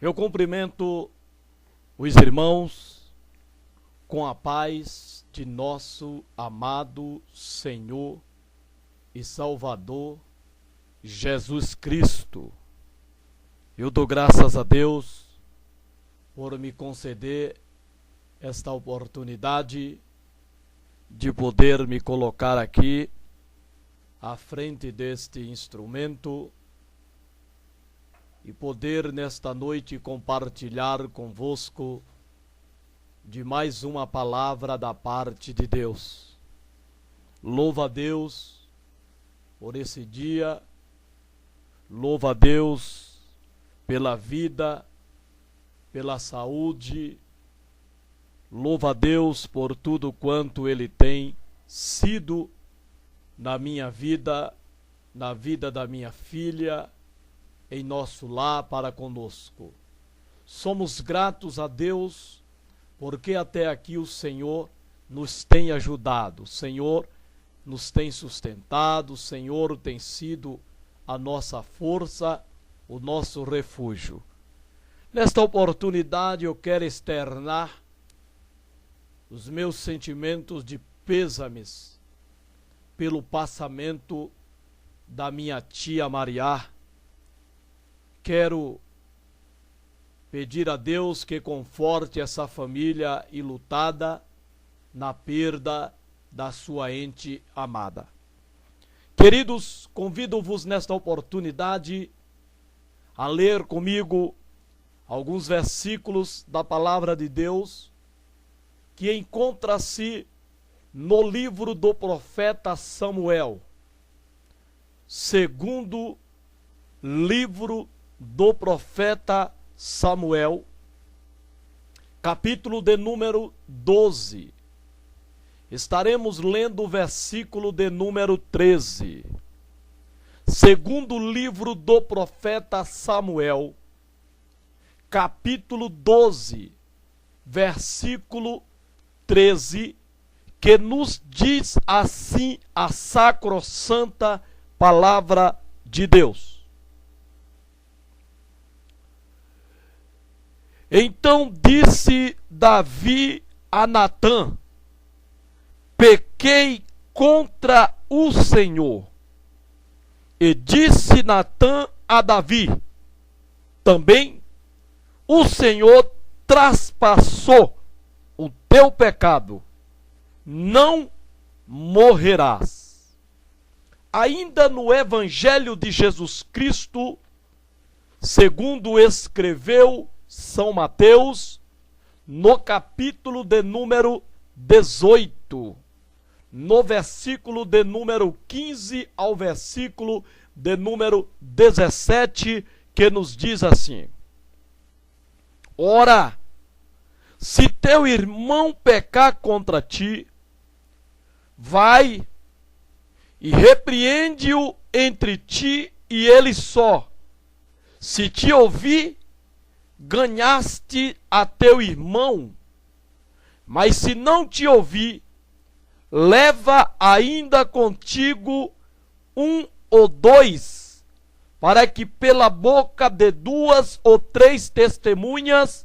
Eu cumprimento os irmãos com a paz de nosso amado Senhor e Salvador Jesus Cristo. Eu dou graças a Deus por me conceder esta oportunidade de poder me colocar aqui à frente deste instrumento e poder nesta noite compartilhar convosco de mais uma palavra da parte de Deus. Louva a Deus por esse dia, louva a Deus pela vida, pela saúde, louva a Deus por tudo quanto Ele tem sido na minha vida, na vida da minha filha, em nosso lar para conosco. Somos gratos a Deus porque até aqui o Senhor nos tem ajudado, o Senhor nos tem sustentado, o Senhor tem sido a nossa força, o nosso refúgio. Nesta oportunidade eu quero externar os meus sentimentos de pêsames pelo passamento da minha tia Maria. Quero pedir a Deus que conforte essa família enlutada na perda da sua ente amada. Queridos, convido-vos nesta oportunidade a ler comigo alguns versículos da palavra de Deus que encontra-se no livro do profeta Samuel, segundo livro do profeta Samuel, capítulo de número 12. Estaremos lendo o versículo de número 13. Segundo livro do profeta Samuel, capítulo 12, versículo 13, que nos diz assim a sacrossanta palavra de Deus. Então disse Davi a Natã: pequei contra o Senhor. E disse Natã a Davi: também o Senhor traspassou o teu pecado, não morrerás. Ainda no Evangelho de Jesus Cristo, segundo escreveu São Mateus, no capítulo de número 18, no versículo de número 15 ao versículo de número 17, que nos diz assim: ora, se teu irmão pecar contra ti, vai e repreende-o entre ti e ele só. Se te ouvir, ganhaste a teu irmão, mas se não te ouvir, leva ainda contigo um ou dois, para que pela boca de 2 ou 3 testemunhas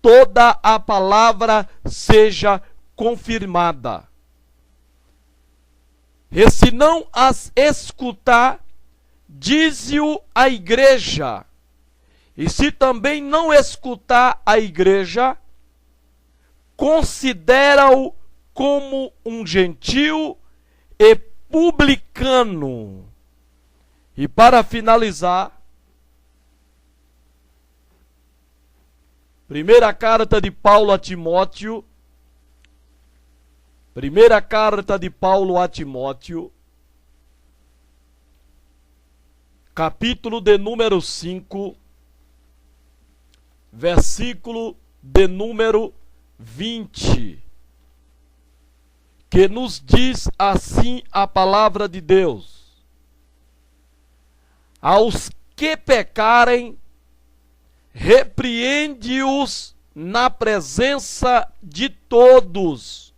toda a palavra seja confirmada. E se não as escutar, dize-o à igreja. E se também não escutar a igreja, considera-o como um gentil e publicano. E para finalizar, primeira carta de Paulo a Timóteo, capítulo de número 5, versículo de número 20, que nos diz assim a palavra de Deus: aos que pecarem, repreende-os na presença de todos,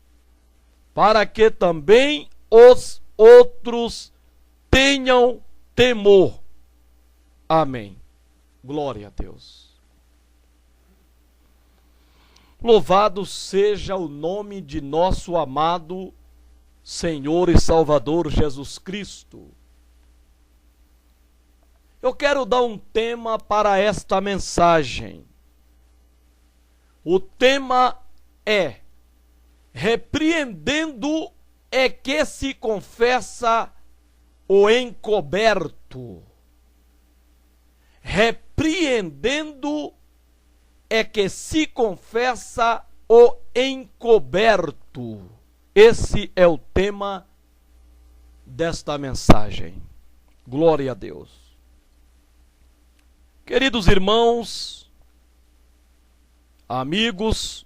para que também os outros tenham temor. Amém. Glória a Deus. Louvado seja o nome de nosso amado Senhor e Salvador Jesus Cristo. Eu quero dar um tema para esta mensagem. O tema é: repreendendo é que se confessa o encoberto. Repreendendo é que se confessa o encoberto. Esse é o tema desta mensagem. Glória a Deus. Queridos irmãos, amigos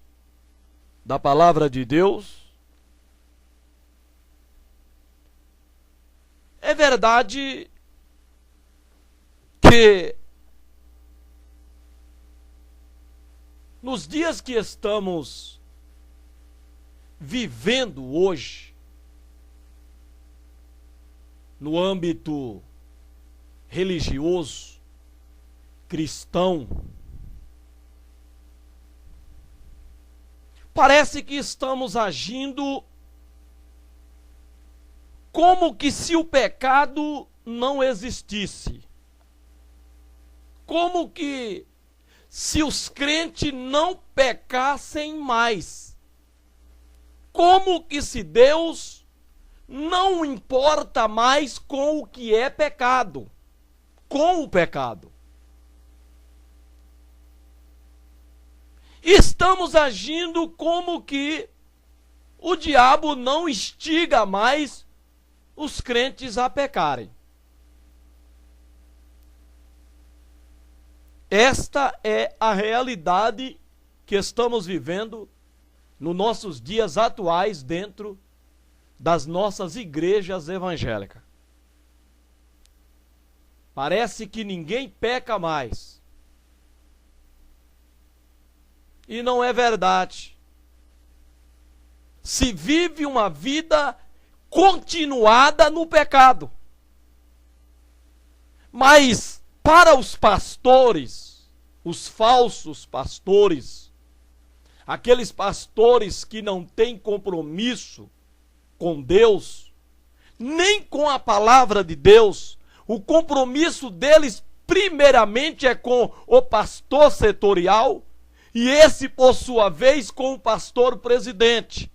da Palavra de Deus, é verdade que nos dias que estamos vivendo hoje, no âmbito religioso, cristão, parece que estamos agindo como que se o pecado não existisse. Como que se os crentes não pecassem mais. Como que se Deus não importa mais com o que é pecado. Com o pecado. Estamos agindo como que o diabo não instiga mais os crentes a pecarem. Esta é a realidade que estamos vivendo nos nossos dias atuais dentro das nossas igrejas evangélicas. Parece que ninguém peca mais. E não é verdade. Se vive uma vida continuada no pecado. Mas para os pastores, os falsos pastores, aqueles pastores que não têm compromisso com Deus, nem com a palavra de Deus, o compromisso deles primeiramente é com o pastor setorial e esse, por sua vez, com o pastor presidente.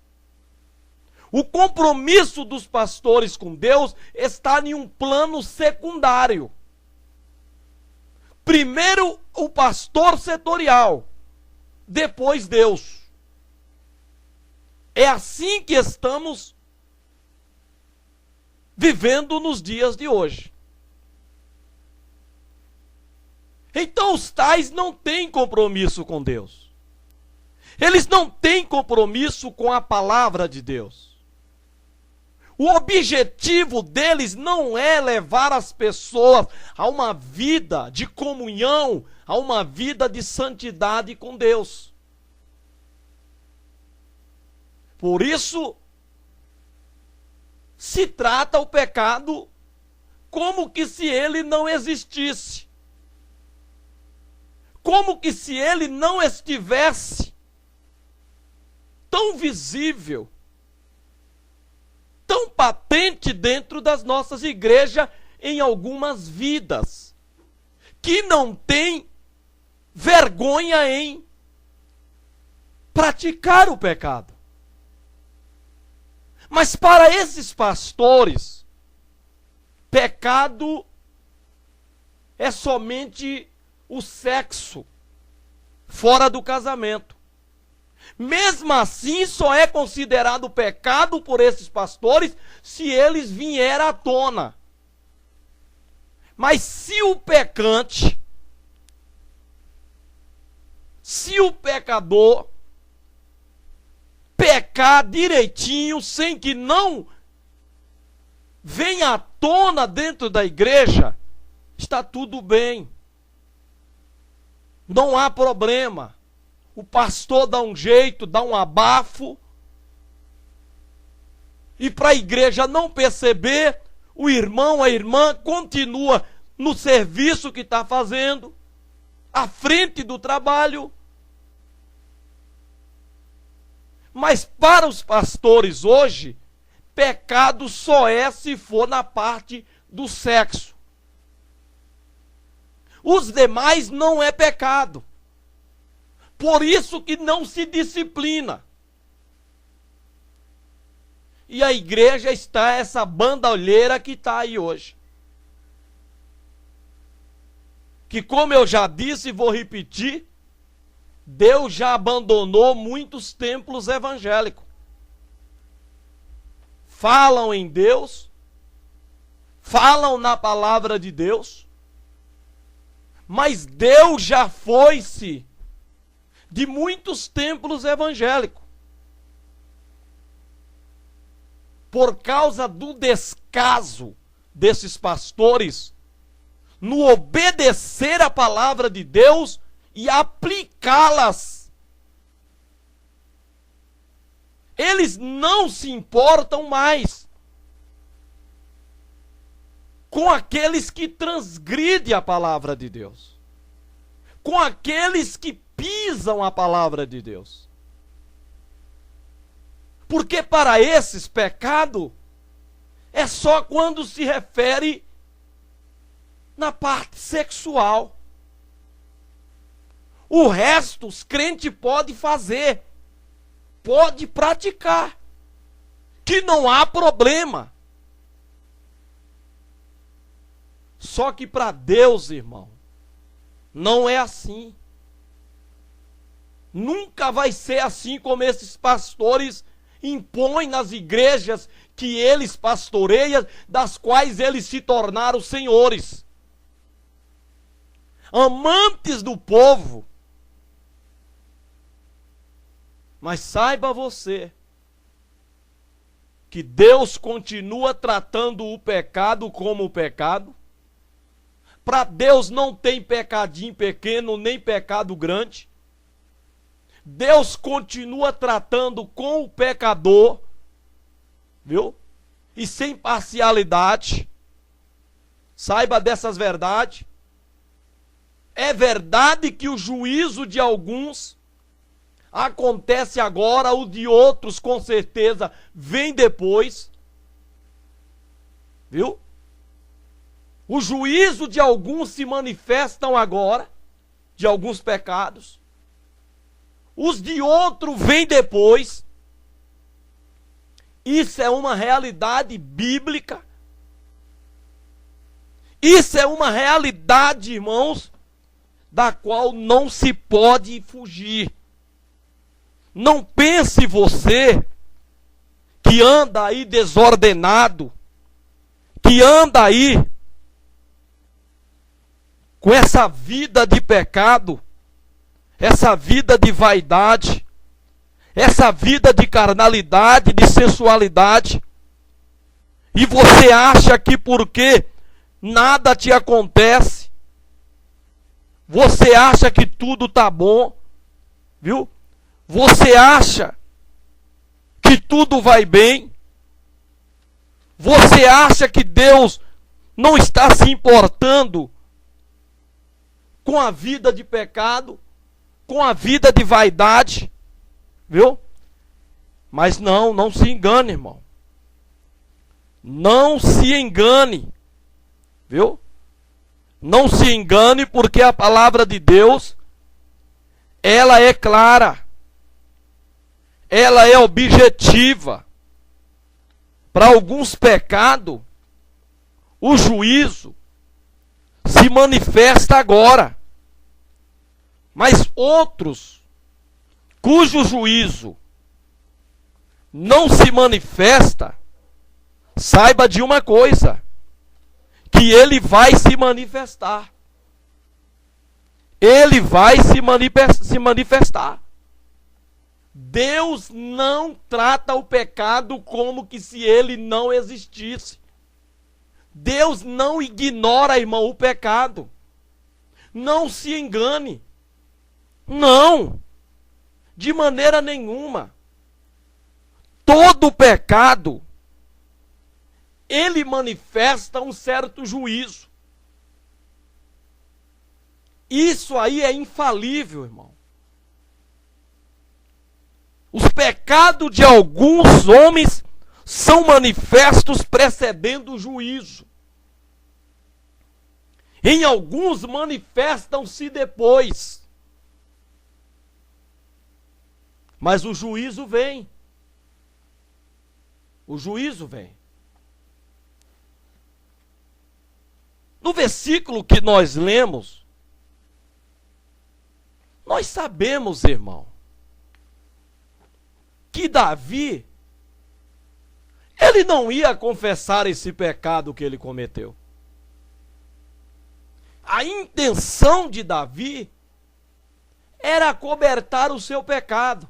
O compromisso dos pastores com Deus está em um plano secundário. Primeiro o pastor setorial, depois Deus. É assim que estamos vivendo nos dias de hoje. Então os tais não têm compromisso com Deus. Eles não têm compromisso com a palavra de Deus. O objetivo deles não é levar as pessoas a uma vida de comunhão, a uma vida de santidade com Deus. Por isso, se trata o pecado como que se ele não existisse. Como que se ele não estivesse tão visível, tão patente dentro das nossas igrejas em algumas vidas, que não tem vergonha em praticar o pecado. Mas para esses pastores, pecado é somente o sexo fora do casamento. Mesmo assim, só é considerado pecado por esses pastores se eles vierem à tona. Mas se o pecante, se o pecador pecar direitinho, sem que não venha à tona dentro da igreja, está tudo bem. Não há problema. O pastor dá um jeito, dá um abafo. E para a igreja não perceber, o irmão, a irmã continua no serviço que está fazendo, à frente do trabalho. Mas para os pastores hoje, pecado só é se for na parte do sexo. Os demais não é pecado. Por isso que não se disciplina. E a igreja está essa bandolheira que está aí hoje. Que, como eu já disse e vou repetir, Deus já abandonou muitos templos evangélicos. Falam em Deus, falam na palavra de Deus, mas Deus já foi-se de muitos templos evangélicos. Por causa do descaso desses pastores no obedecer a palavra de Deus e aplicá-las. Eles não se importam mais com aqueles que transgridem a palavra de Deus, com aqueles que pisam a palavra de Deus. Porque para esses pecado é só quando se refere na parte sexual. O resto os crentes podem fazer, pode praticar, que não há problema. Só que para Deus, irmão, não é assim. Nunca vai ser assim como esses pastores impõem nas igrejas que eles pastoreiam, das quais eles se tornaram senhores. Amantes do povo. Mas saiba você que Deus continua tratando o pecado como pecado. Para Deus não tem pecadinho pequeno, nem pecado grande. Deus continua tratando com o pecador, viu? E sem parcialidade. Saiba dessas verdades. É verdade que o juízo de alguns acontece agora, o de outros com certeza vem depois. Viu? O juízo de alguns se manifestam agora, de alguns pecados. Os de outro vêm depois. Isso é uma realidade bíblica. Isso é uma realidade, irmãos, da qual não se pode fugir. Não pense você que anda aí desordenado, que anda aí com essa vida de pecado, essa vida de vaidade, essa vida de carnalidade, de sensualidade, e você acha que porque nada te acontece, você acha que tudo está bom, viu? Você acha que tudo vai bem, você acha que Deus não está se importando com a vida de pecado, com a vida de vaidade, viu? Mas não se engane, irmão. Não se engane, viu? Não se engane, porque a palavra de Deus, ela é clara, ela é objetiva. Para alguns pecados, o juízo se manifesta agora. Mas outros, cujo juízo não se manifesta, saiba de uma coisa, que ele vai se manifestar. Ele vai se manifestar. Deus não trata o pecado como que se ele não existisse. Deus não ignora, irmão, o pecado. Não se engane. Não, de maneira nenhuma. Todo pecado, ele manifesta um certo juízo. Isso aí é infalível, irmão. Os pecados de alguns homens são manifestos precedendo o juízo. Em alguns manifestam-se depois. Mas o juízo vem. O juízo vem. No versículo que nós lemos, nós sabemos, irmão, que Davi, ele não ia confessar esse pecado que ele cometeu. A intenção de Davi era acobertar o seu pecado.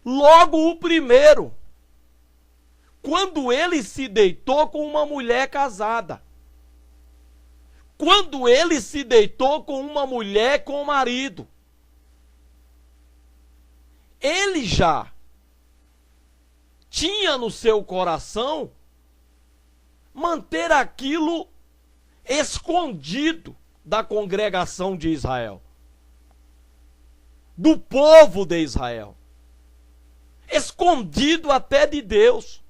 Logo o primeiro, quando ele se deitou com uma mulher casada. Quando ele se deitou com uma mulher com o marido. Ele já tinha no seu coração manter aquilo escondido da congregação de Israel, do povo de Israel, escondido até de Deus.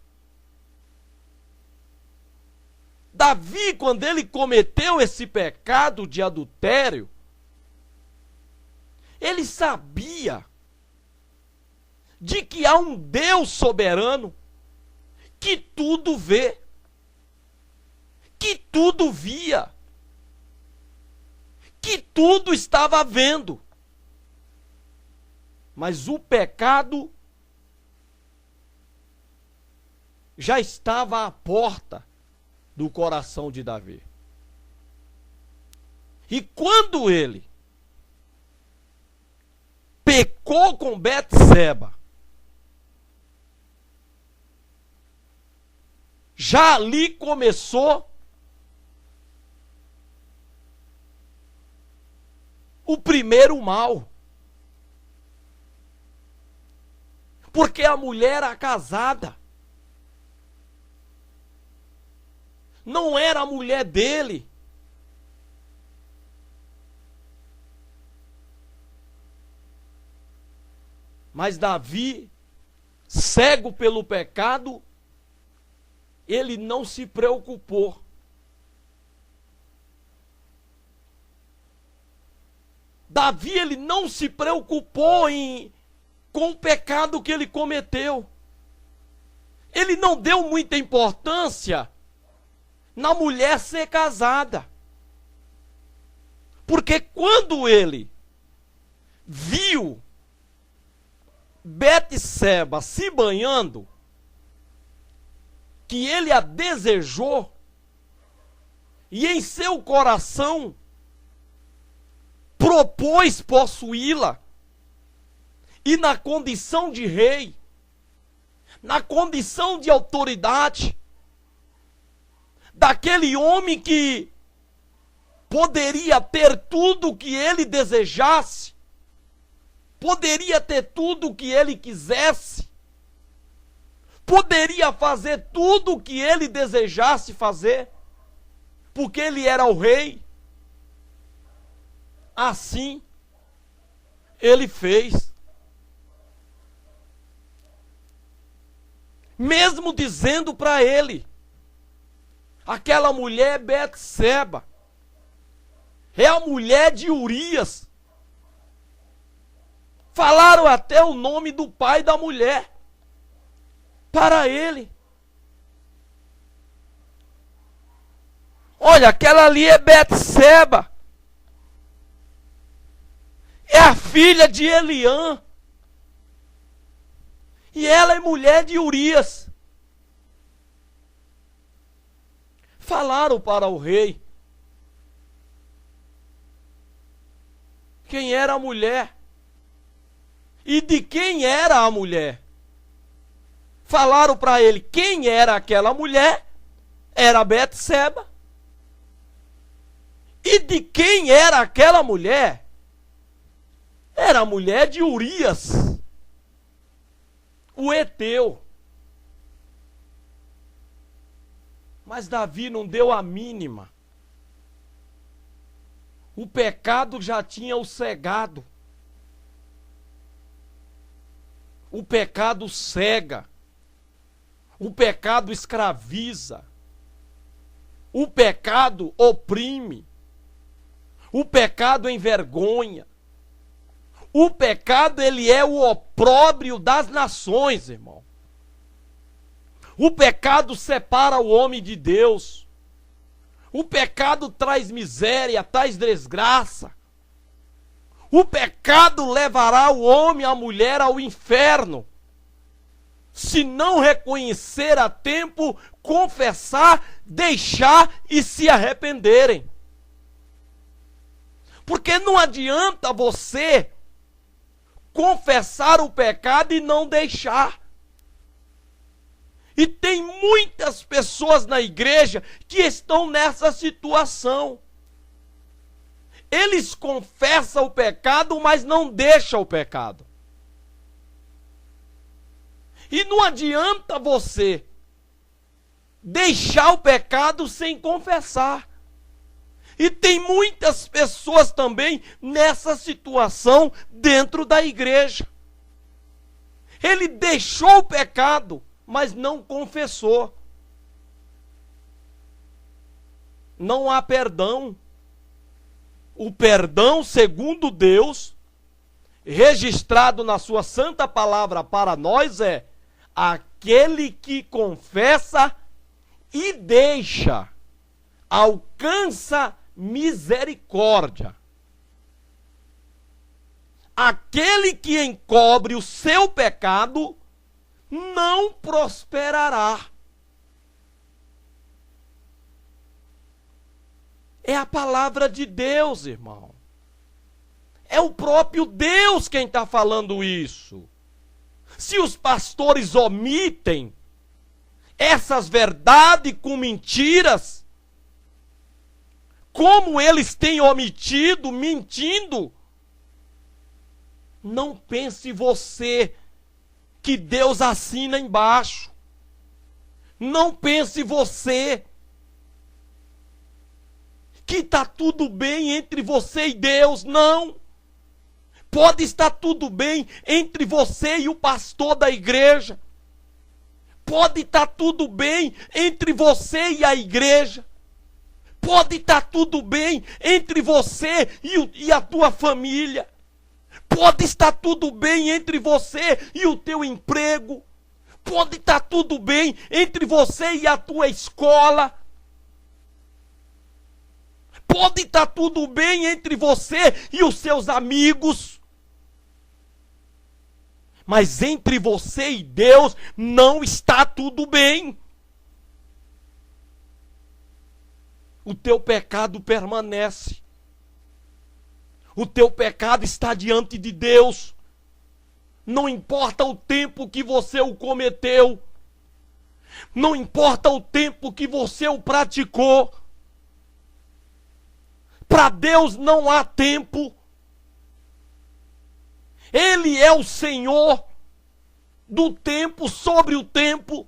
Davi, quando ele cometeu esse pecado de adultério, ele sabia de que há um Deus soberano que tudo vê, que tudo via, que tudo estava vendo. Mas o pecado já estava à porta do coração de Davi. E quando ele pecou com Betseba, já ali começou o primeiro mal. Porque a mulher era casada. Não era a mulher dele. Mas Davi, cego pelo pecado, ele não se preocupou. Davi, ele não se preocupou com o pecado que ele cometeu. Ele não deu muita importância na mulher ser casada. Porque quando ele viu Betseba se banhando, que ele a desejou, e em seu coração propôs possuí-la, e na condição de rei, na condição de autoridade, daquele homem que poderia ter tudo o que ele desejasse, poderia ter tudo o que ele quisesse, poderia fazer tudo o que ele desejasse fazer, porque ele era o rei. Assim, ele fez. Mesmo dizendo para ele, aquela mulher Betseba é a mulher de Urias. Falaram até o nome do pai da mulher para ele. Olha, aquela ali é Betseba. É a filha de Eliã. E ela é mulher de Urias. Falaram para o rei quem era a mulher e de quem era a mulher. Falaram para ele quem era aquela mulher. Era Betseba. E de quem era aquela mulher? Era a mulher de Urias, o heteu. Mas Davi não deu a mínima. O pecado já tinha o cegado. O pecado cega. O pecado escraviza. O pecado oprime. O pecado envergonha. O pecado, ele é o opróbrio das nações, irmão. O pecado separa o homem de Deus. O pecado traz miséria, traz desgraça. O pecado levará o homem e a mulher ao inferno. Se não reconhecer a tempo, confessar, deixar e se arrependerem. Porque não adianta você confessar o pecado e não deixar. E tem muitas pessoas na igreja que estão nessa situação. Eles confessam o pecado, mas não deixam o pecado. E não adianta você deixar o pecado sem confessar. E tem muitas pessoas também nessa situação dentro da igreja. Ele deixou o pecado, mas não confessou. Não há perdão. O perdão, segundo Deus, registrado na sua santa palavra para nós, é aquele que confessa e deixa, alcança misericórdia. Aquele que encobre o seu pecado não prosperará. É a palavra de Deus, irmão. É o próprio Deus quem está falando isso. Se os pastores omitem essas verdades com mentiras, como eles têm omitido, mentindo, não pense você que Deus assina embaixo. Não pense você que está tudo bem entre você e Deus. Não. Pode estar tudo bem entre você e o pastor da igreja. Pode estar tudo bem entre você e a igreja. Pode estar tudo bem entre você e a tua família. Pode estar tudo bem entre você e o teu emprego. Pode estar tudo bem entre você e a tua escola. Pode estar tudo bem entre você e os seus amigos. Mas entre você e Deus não está tudo bem. O teu pecado permanece. O teu pecado está diante de Deus. Não importa o tempo que você o cometeu. Não importa o tempo que você o praticou. Para Deus não há tempo. Ele é o Senhor do tempo, sobre o tempo.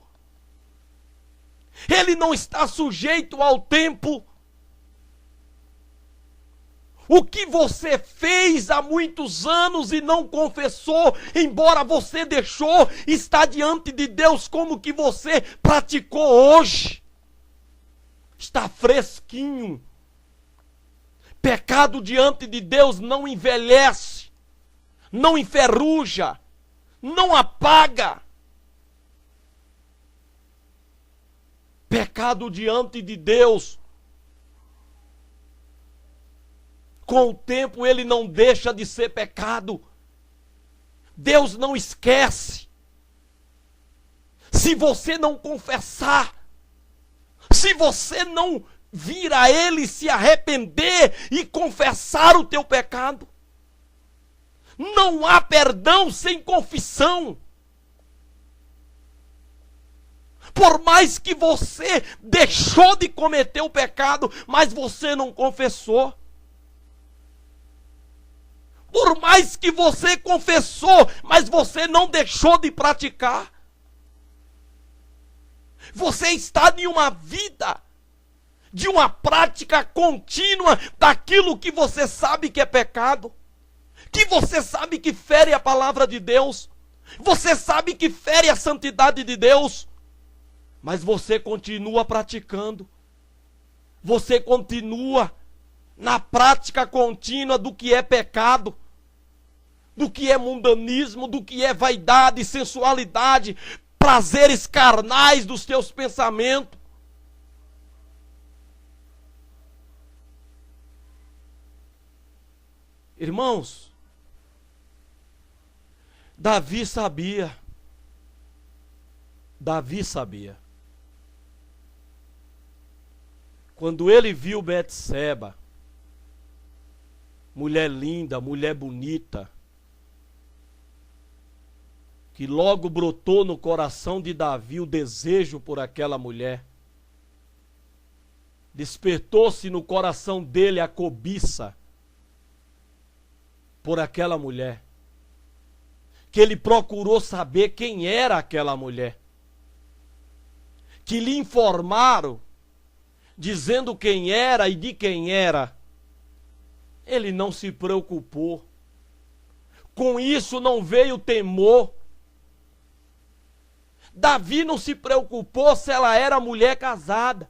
Ele não está sujeito ao tempo. O que você fez há muitos anos e não confessou, embora você deixou, está diante de Deus como que você praticou hoje. Está fresquinho. Pecado diante de Deus não envelhece, não enferruja, não apaga. Pecado diante de Deus, com o tempo ele não deixa de ser pecado. Deus não esquece. Se você não confessar, se você não vir a Ele, se arrepender e confessar o teu pecado, não há perdão sem confissão. Por mais que você deixou de cometer o pecado, mas você não confessou. Por mais que você confessou, mas você não deixou de praticar. Você está em uma vida de uma prática contínua daquilo que você sabe que é pecado, que você sabe que fere a palavra de Deus, Você sabe que fere a santidade de Deus, mas você continua praticando. Você continua na prática contínua do que é pecado, do que é mundanismo, do que é vaidade, sensualidade, prazeres carnais dos teus pensamentos. Irmãos, Davi sabia. Quando ele viu Betseba, mulher linda, mulher bonita, que logo brotou no coração de Davi o desejo por aquela mulher. Despertou-se no coração dele a cobiça por aquela mulher. Que ele procurou saber quem era aquela mulher. Que lhe informaram, dizendo quem era e de quem era. Ele não se preocupou. Com isso não veio temor. Davi não se preocupou se ela era mulher casada.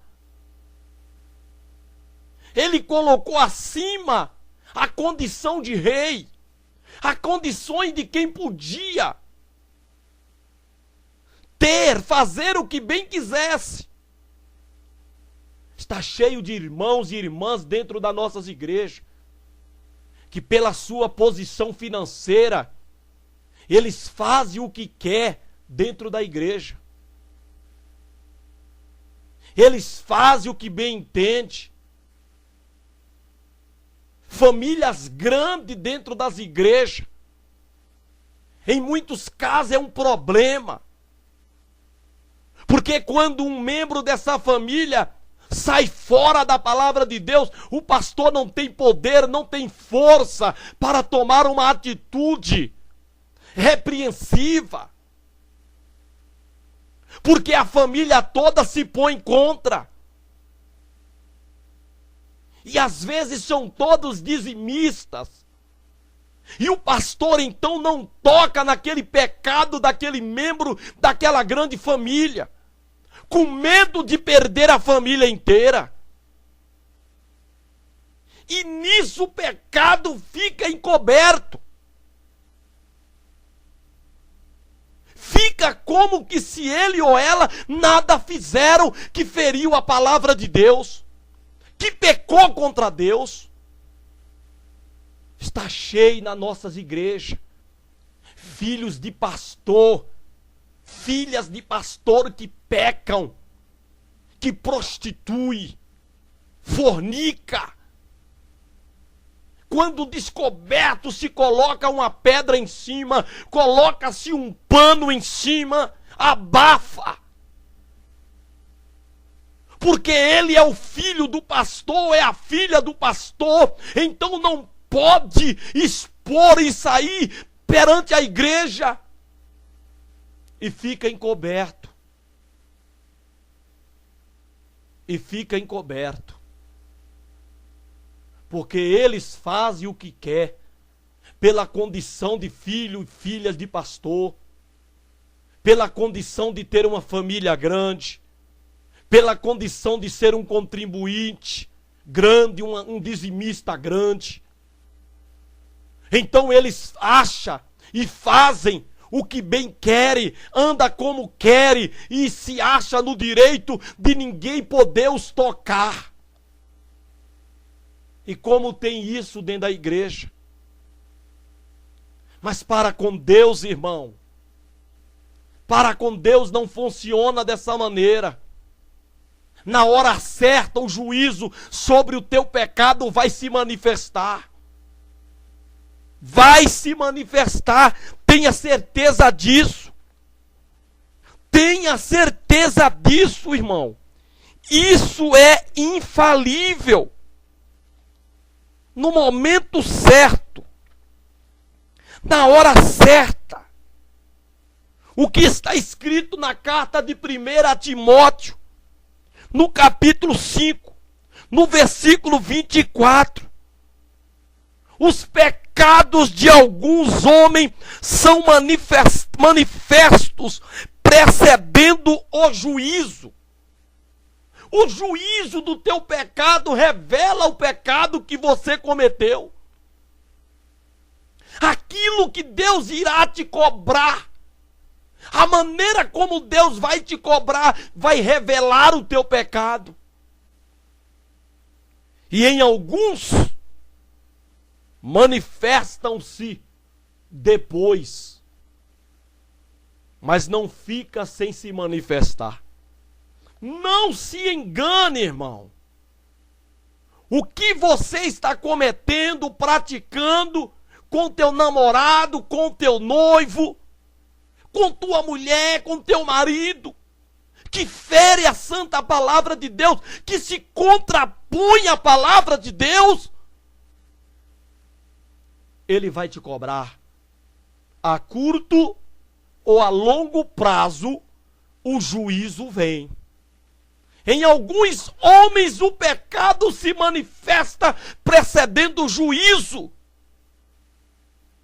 Ele colocou acima a condição de rei, a condições de quem podia fazer o que bem quisesse. Está cheio de irmãos e irmãs dentro das nossas igrejas, que pela sua posição financeira, eles fazem o que quer dentro da igreja. Eles fazem o que bem entende. Famílias grandes dentro das igrejas, em muitos casos é um problema. Porque quando um membro dessa família sai fora da palavra de Deus, o pastor não tem poder, não tem força para tomar uma atitude repreensiva. Porque a família toda se põe contra. E às vezes são todos dizimistas. E o pastor então não toca naquele pecado daquele membro daquela grande família, com medo de perder a família inteira. E nisso o pecado fica encoberto. Fica como que se ele ou ela nada fizeram que feriu a palavra de Deus, que pecou contra Deus. Está cheio nas nossas igrejas filhos de pastor, filhas de pastor que pecam, que prostituem, fornica. Quando descoberto, se coloca uma pedra em cima, coloca-se um pano em cima, abafa. Porque ele é o filho do pastor, é a filha do pastor, então não pode expor e sair perante a igreja. E fica encoberto. Porque eles fazem o que quer, pela condição de filho e filhas de pastor, pela condição de ter uma família grande, pela condição de ser um contribuinte grande, um dizimista grande. Então eles acham e fazem o que bem querem, anda como querem e se acha no direito de ninguém poder os tocar. E como tem isso dentro da igreja? Mas para com Deus, irmão, para com Deus não funciona dessa maneira. Na hora certa, o juízo sobre o teu pecado vai se manifestar. Vai se manifestar, tenha certeza disso. Tenha certeza disso, irmão. Isso é infalível. No momento certo, na hora certa. O que está escrito na carta de 1 Timóteo, no capítulo 5, no versículo 24. Os pecados pecados de alguns homens são manifestos, precedendo o juízo. O juízo do teu pecado revela o pecado que você cometeu. Aquilo que Deus irá te cobrar, a maneira como Deus vai te cobrar, vai revelar o teu pecado. E em alguns, manifestam-se depois, mas não fica sem se manifestar. Não se engane, irmão. O que você está cometendo, praticando com teu namorado, com teu noivo, com tua mulher, com teu marido, que fere a santa palavra de Deus, que se contrapõe à palavra de Deus, Ele vai te cobrar. A curto ou a longo prazo, o juízo vem. Em alguns homens o pecado se manifesta precedendo o juízo.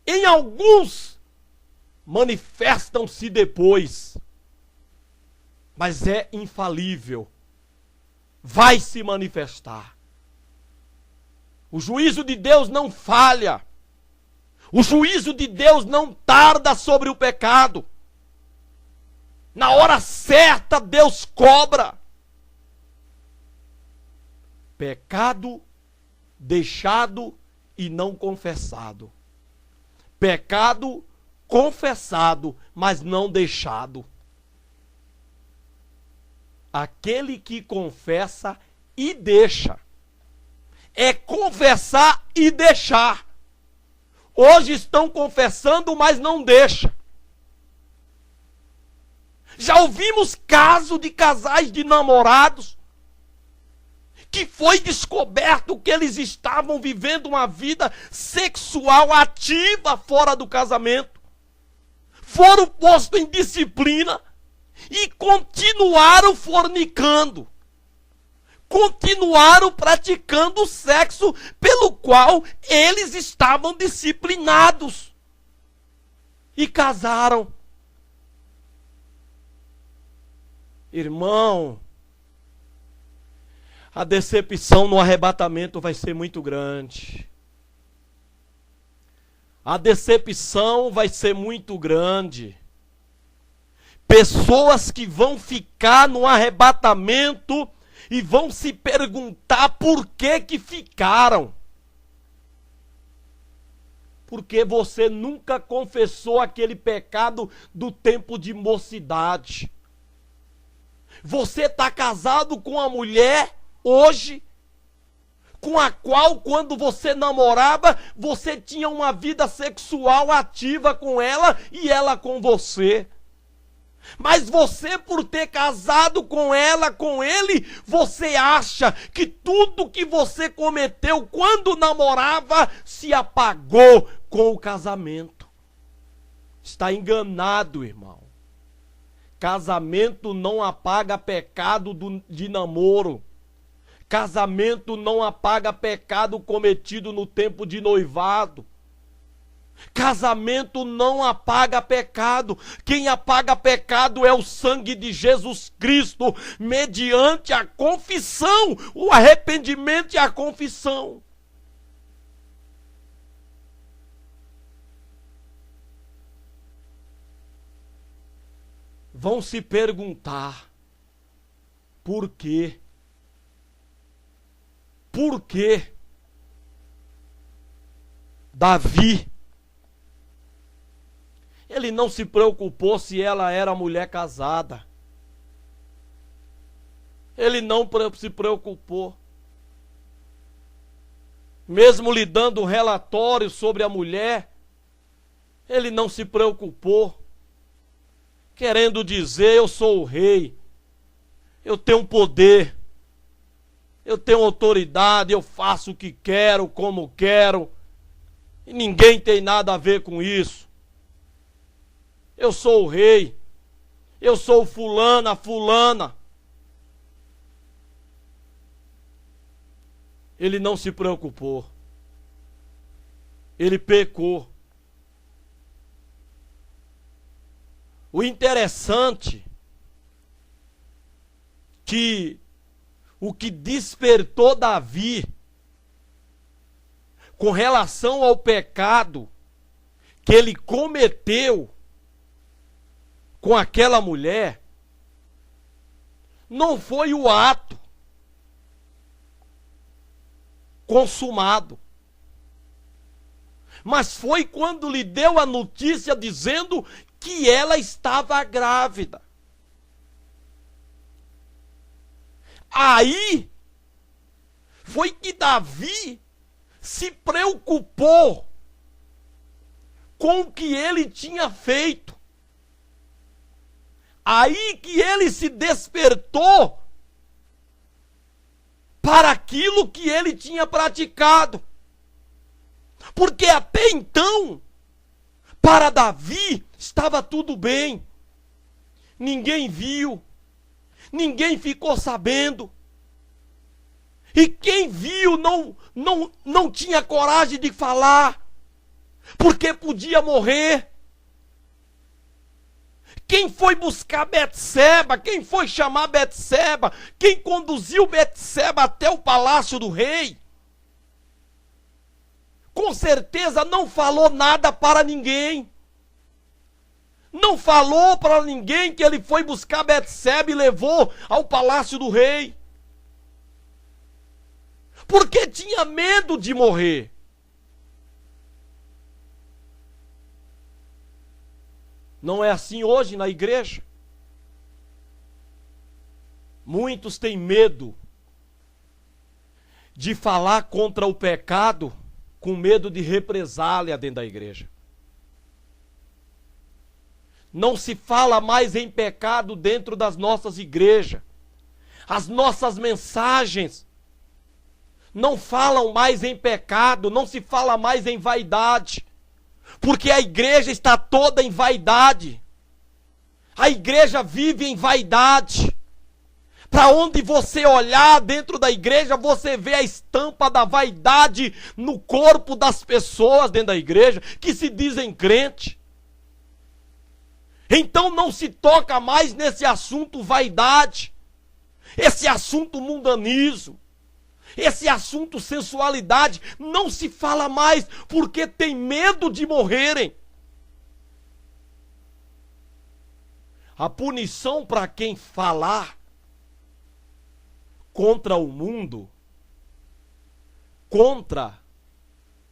Em alguns manifestam-se depois. Mas é infalível. Vai se manifestar. O juízo de Deus não falha. O juízo de Deus não tarda sobre o pecado. Na hora certa, Deus cobra. Pecado deixado e não confessado. Pecado confessado, mas não deixado. Aquele que confessa e deixa. É confessar e deixar. Hoje estão confessando, mas não deixa. Já ouvimos casos de casais de namorados que foi descoberto que eles estavam vivendo uma vida sexual ativa fora do casamento. Foram postos em disciplina e continuaram fornicando. Continuaram praticando o sexo pelo qual eles estavam disciplinados. E casaram. Irmão, a decepção no arrebatamento vai ser muito grande. A decepção vai ser muito grande. Pessoas que vão ficar no arrebatamento e vão se perguntar por que ficaram. Porque você nunca confessou aquele pecado do tempo de mocidade. Você está casado com uma mulher hoje, com a qual, quando você namorava, você tinha uma vida sexual ativa com ela e ela com você. Mas você, por ter casado com ela, com ele, você acha que tudo que você cometeu quando namorava se apagou com o casamento. Está enganado, irmão. Casamento não apaga pecado de namoro. Casamento não apaga pecado cometido no tempo de noivado. Casamento não apaga pecado. Quem apaga pecado é o sangue de Jesus Cristo, mediante a confissão, o arrependimento e a confissão. Vão se perguntar, por quê? Por que Davi, ele não se preocupou se ela era mulher casada? Ele não se preocupou. Mesmo lhe dando relatório sobre a mulher, ele não se preocupou. Querendo dizer, eu sou o rei, eu tenho poder, eu tenho autoridade, eu faço o que quero, como quero, e ninguém tem nada a ver com isso. Eu sou o rei, eu sou fulana, fulana. Ele não se preocupou. ele pecou. O interessante que o que despertou Davi com relação ao pecado que ele cometeu com aquela mulher não foi o ato consumado, mas foi quando lhe deu a notícia dizendo que ela estava grávida. Aí foi que Davi se preocupou com o que ele tinha feito. Aí que ele se despertou para aquilo que ele tinha praticado. Porque até então, para Davi, estava tudo bem. Ninguém viu, ninguém ficou sabendo. E quem viu não tinha coragem de falar, porque podia morrer. Quem foi buscar Betseba, quem foi chamar Betseba, quem conduziu Betseba até o palácio do rei, com certeza não falou nada para ninguém. Não falou para ninguém que ele foi buscar Betseba e levou ao palácio do rei. Porque tinha medo de morrer. Não é assim hoje na igreja? Muitos têm medo de falar contra o pecado, com medo de represália dentro da igreja. Não se fala mais em pecado dentro das nossas igrejas. As nossas mensagens não falam mais em pecado, não se fala mais em vaidade. Porque a igreja está toda em vaidade. A igreja vive em vaidade. Para onde você olhar dentro da igreja, você vê a estampa da vaidade no corpo das pessoas dentro da igreja, que se dizem crente. Então não se toca mais nesse assunto vaidade, esse assunto mundanismo, esse assunto sensualidade, não se fala mais, porque tem medo de morrerem. A punição para quem falar contra o mundo, contra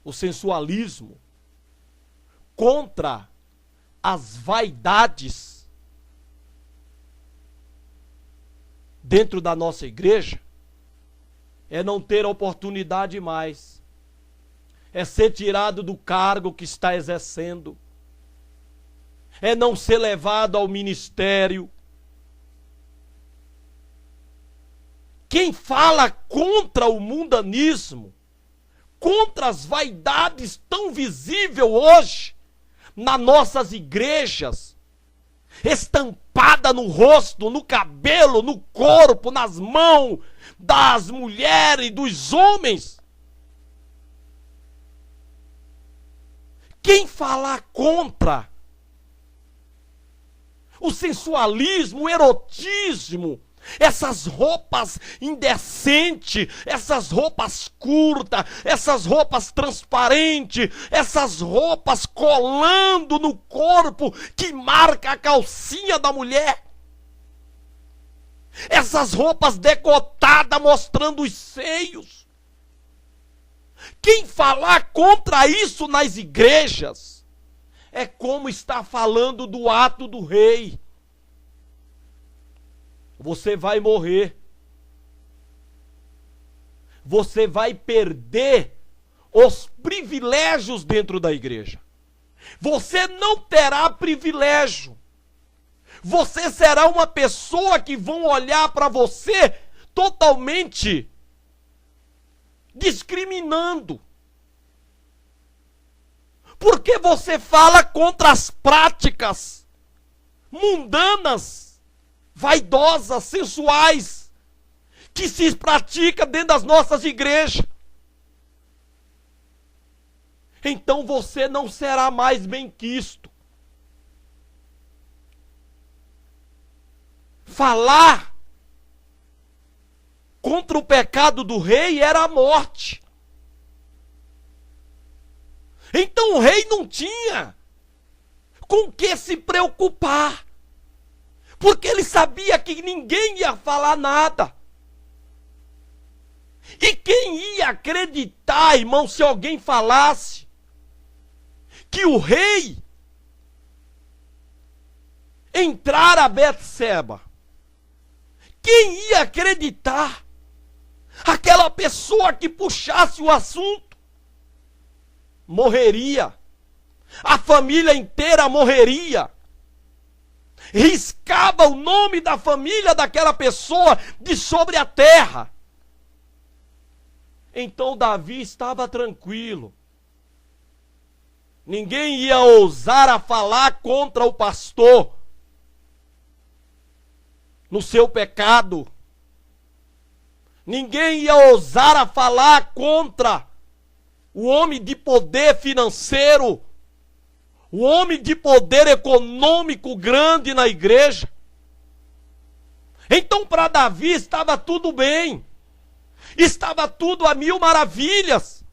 o sensualismo, contra as vaidades dentro da nossa igreja, é não ter oportunidade mais, é ser tirado do cargo que está exercendo, é não ser levado ao ministério. Quem fala contra o mundanismo, contra as vaidades tão visíveis hoje nas nossas igrejas, estampada no rosto, no cabelo, no corpo, nas mãos das mulheres e dos homens. Quem falar contra o sensualismo, o erotismo, essas roupas indecentes, essas roupas curtas, essas roupas transparentes, essas roupas colando no corpo que marca a calcinha da mulher, essas roupas decotadas mostrando os seios. Quem falar contra isso nas igrejas é como está falando do ato do rei. Você vai morrer. Você vai perder os privilégios dentro da igreja. Você não terá privilégio. Você será uma pessoa que vão olhar para você totalmente discriminando. Porque você fala contra as práticas mundanas, vaidosas, sensuais, que se pratica dentro das nossas igrejas. então você não será mais benquisto. Falar contra o pecado do rei era a morte. Então o rei não tinha com que se preocupar, porque ele sabia que ninguém ia falar nada. E quem ia acreditar, irmão, se alguém falasse que o rei entrara a Betseba? Quem ia acreditar? Aquela pessoa que puxasse o assunto morreria. A família inteira morreria. Riscava o nome da família daquela pessoa de sobre a terra. Então Davi estava tranquilo. Ninguém ia ousar a falar contra o pastor no seu pecado. Ninguém ia ousar a falar contra o homem de poder financeiro, o homem de poder econômico grande na igreja. Então para Davi estava tudo bem. Estava tudo a mil maravilhas.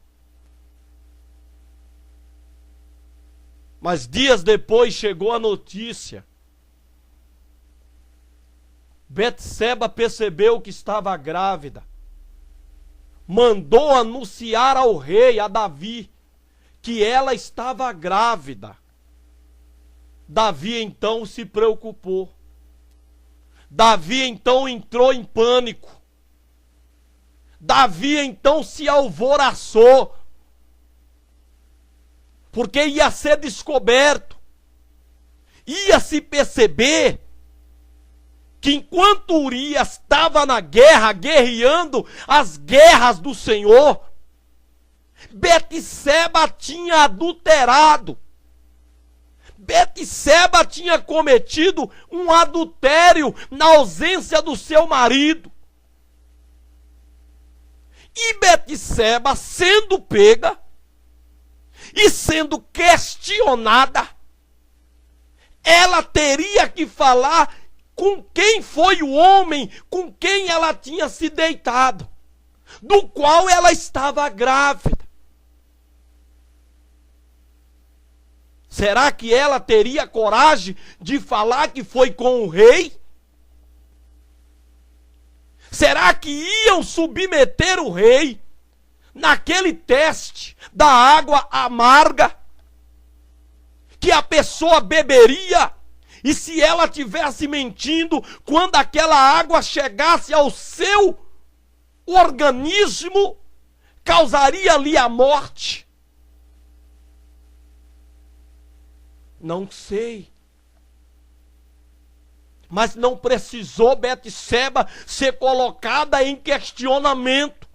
Mas dias depois chegou a notícia. Betseba percebeu que estava grávida. Mandou anunciar ao rei, a Davi, que ela estava grávida. Davi então se preocupou. Davi então entrou em pânico. Davi então se alvoroçou, porque ia ser descoberto, ia se perceber que enquanto Urias estava na guerra, guerreando as guerras do Senhor, Betseba tinha adulterado, Betseba tinha cometido um adultério na ausência do seu marido. E Betseba, sendo pega e sendo questionada, ela teria que falar com quem foi o homem com quem ela tinha se deitado, do qual ela estava grávida. Será que ela teria coragem de falar que foi com o rei? Será que iam submeter o rei naquele teste da água amarga que a pessoa beberia, e se ela tivesse mentindo, quando aquela água chegasse ao seu organismo, causaria ali a morte? Não sei. Mas não precisou Betseba ser colocada em questionamento,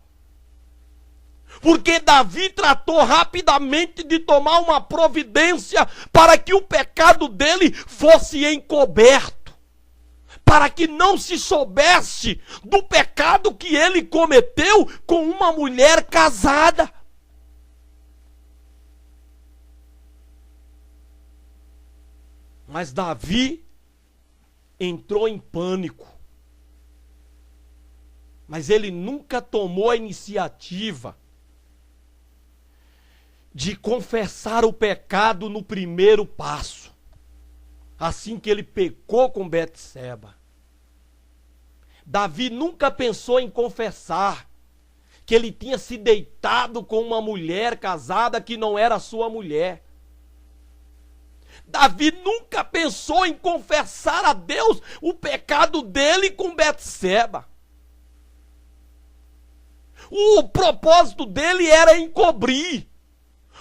porque Davi tratou rapidamente de tomar uma providência para que o pecado dele fosse encoberto, para que não se soubesse do pecado que ele cometeu com uma mulher casada. Mas Davi entrou em pânico. Mas ele nunca tomou a iniciativa de confessar o pecado no primeiro passo, assim que ele pecou com Betseba. Davi nunca pensou em confessar que ele tinha se deitado com uma mulher casada que não era sua mulher. Davi nunca pensou em confessar a Deus o pecado dele com Betseba. O propósito dele era encobrir.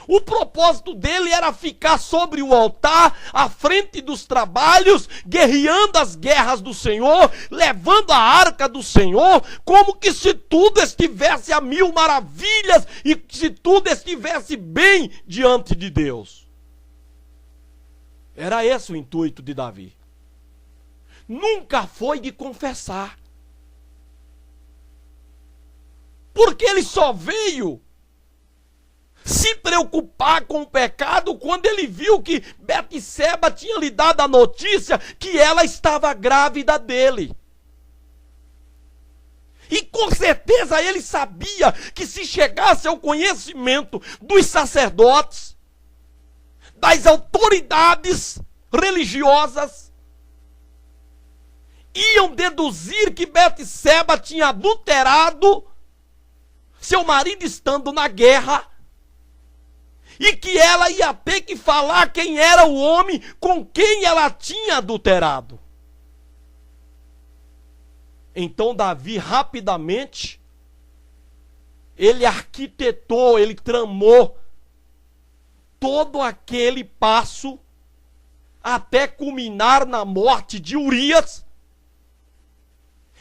O propósito dele era ficar sobre o altar, à frente dos trabalhos, guerreando as guerras do Senhor, levando a arca do Senhor, como que se tudo estivesse a mil maravilhas e se tudo estivesse bem diante de Deus. Era esse o intuito de Davi. Nunca foi de confessar. Porque ele só veio se preocupar com o pecado quando ele viu que Betseba tinha lhe dado a notícia que ela estava grávida dele. E com certeza ele sabia que se chegasse ao conhecimento dos sacerdotes, das autoridades religiosas, iam deduzir que Betseba tinha adulterado seu marido estando na guerra, e que ela ia ter que falar quem era o homem com quem ela tinha adulterado. Então Davi rapidamente, ele arquitetou, ele tramou todo aquele passo até culminar na morte de Urias,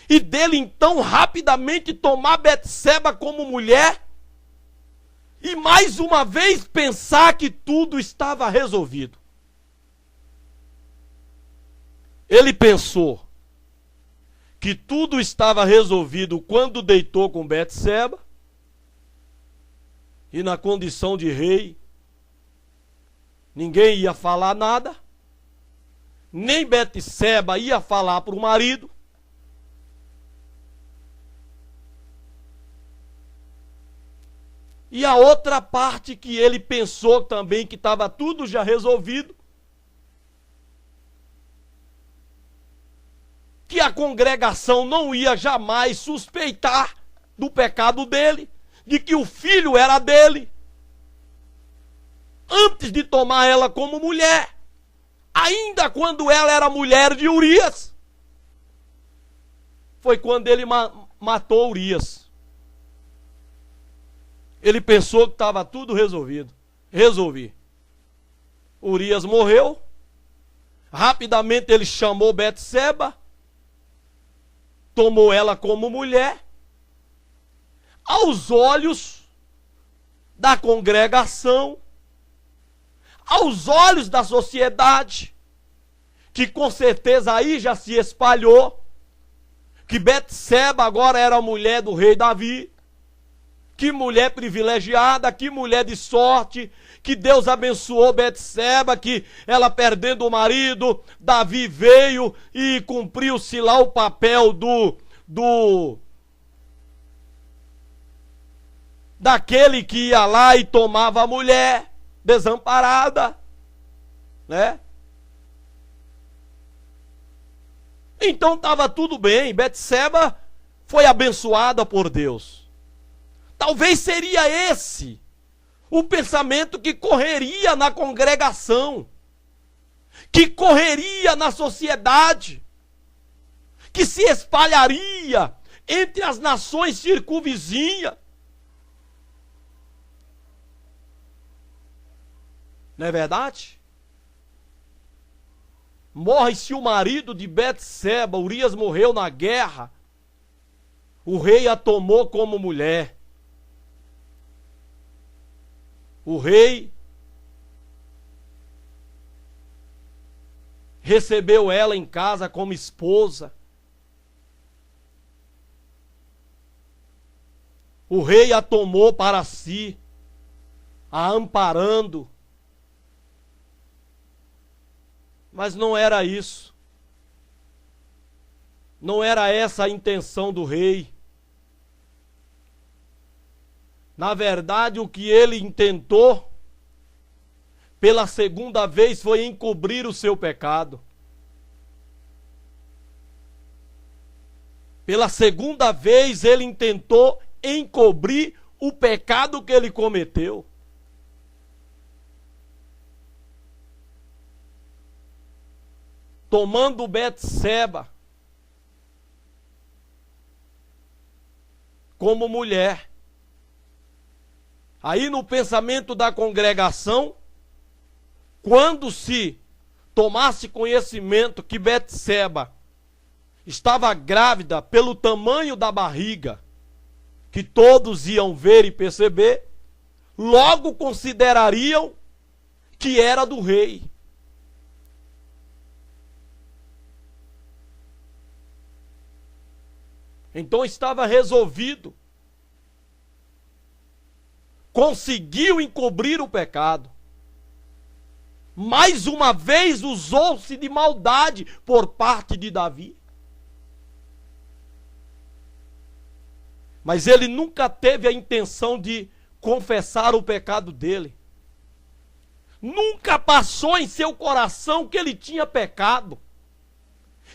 e dele então rapidamente tomar Betseba como mulher, e mais uma vez pensar que tudo estava resolvido. Ele pensou que tudo estava resolvido quando deitou com Betseba, e na condição de rei, ninguém ia falar nada, nem Betseba ia falar para o marido. E a outra parte que ele pensou também que estava tudo já resolvido, que a congregação não ia jamais suspeitar do pecado dele, de que o filho era dele, antes de tomar ela como mulher, ainda quando ela era mulher de Urias, foi quando ele matou Urias. Ele pensou que estava tudo resolvido. Resolvi. Urias morreu. Rapidamente ele chamou Betseba, tomou ela como mulher. Aos olhos da congregação, aos olhos da sociedade, que com certeza aí já se espalhou, que Betseba agora era a mulher do rei Davi. Que mulher privilegiada, que mulher de sorte, que Deus abençoou Betseba, que ela perdendo o marido, Davi veio e cumpriu-se lá o papel daquele que ia lá e tomava a mulher desamparada, né? Então estava tudo bem, Betseba foi abençoada por Deus. Talvez seria esse o pensamento que correria na congregação, que correria na sociedade, que se espalharia entre as nações circunvizinhas. Não é verdade? Morre-se o marido de Betseba, Urias morreu na guerra, o rei a tomou como mulher. O rei recebeu ela em casa como esposa. O rei a tomou para si, a amparando. Mas não era isso. Não era essa a intenção do rei. Na verdade, o que ele intentou, pela segunda vez, foi encobrir o seu pecado. Pela segunda vez, ele intentou encobrir o pecado que ele cometeu. Tomando Betseba como mulher. Aí no pensamento da congregação, quando se tomasse conhecimento que Betseba estava grávida pelo tamanho da barriga, que todos iam ver e perceber, logo considerariam que era do rei. Então estava resolvido. conseguiu encobrir o pecado. Mais uma vez usou-se de maldade por parte de Davi. Mas ele nunca teve a intenção de confessar o pecado dele. Nunca passou em seu coração que ele tinha pecado,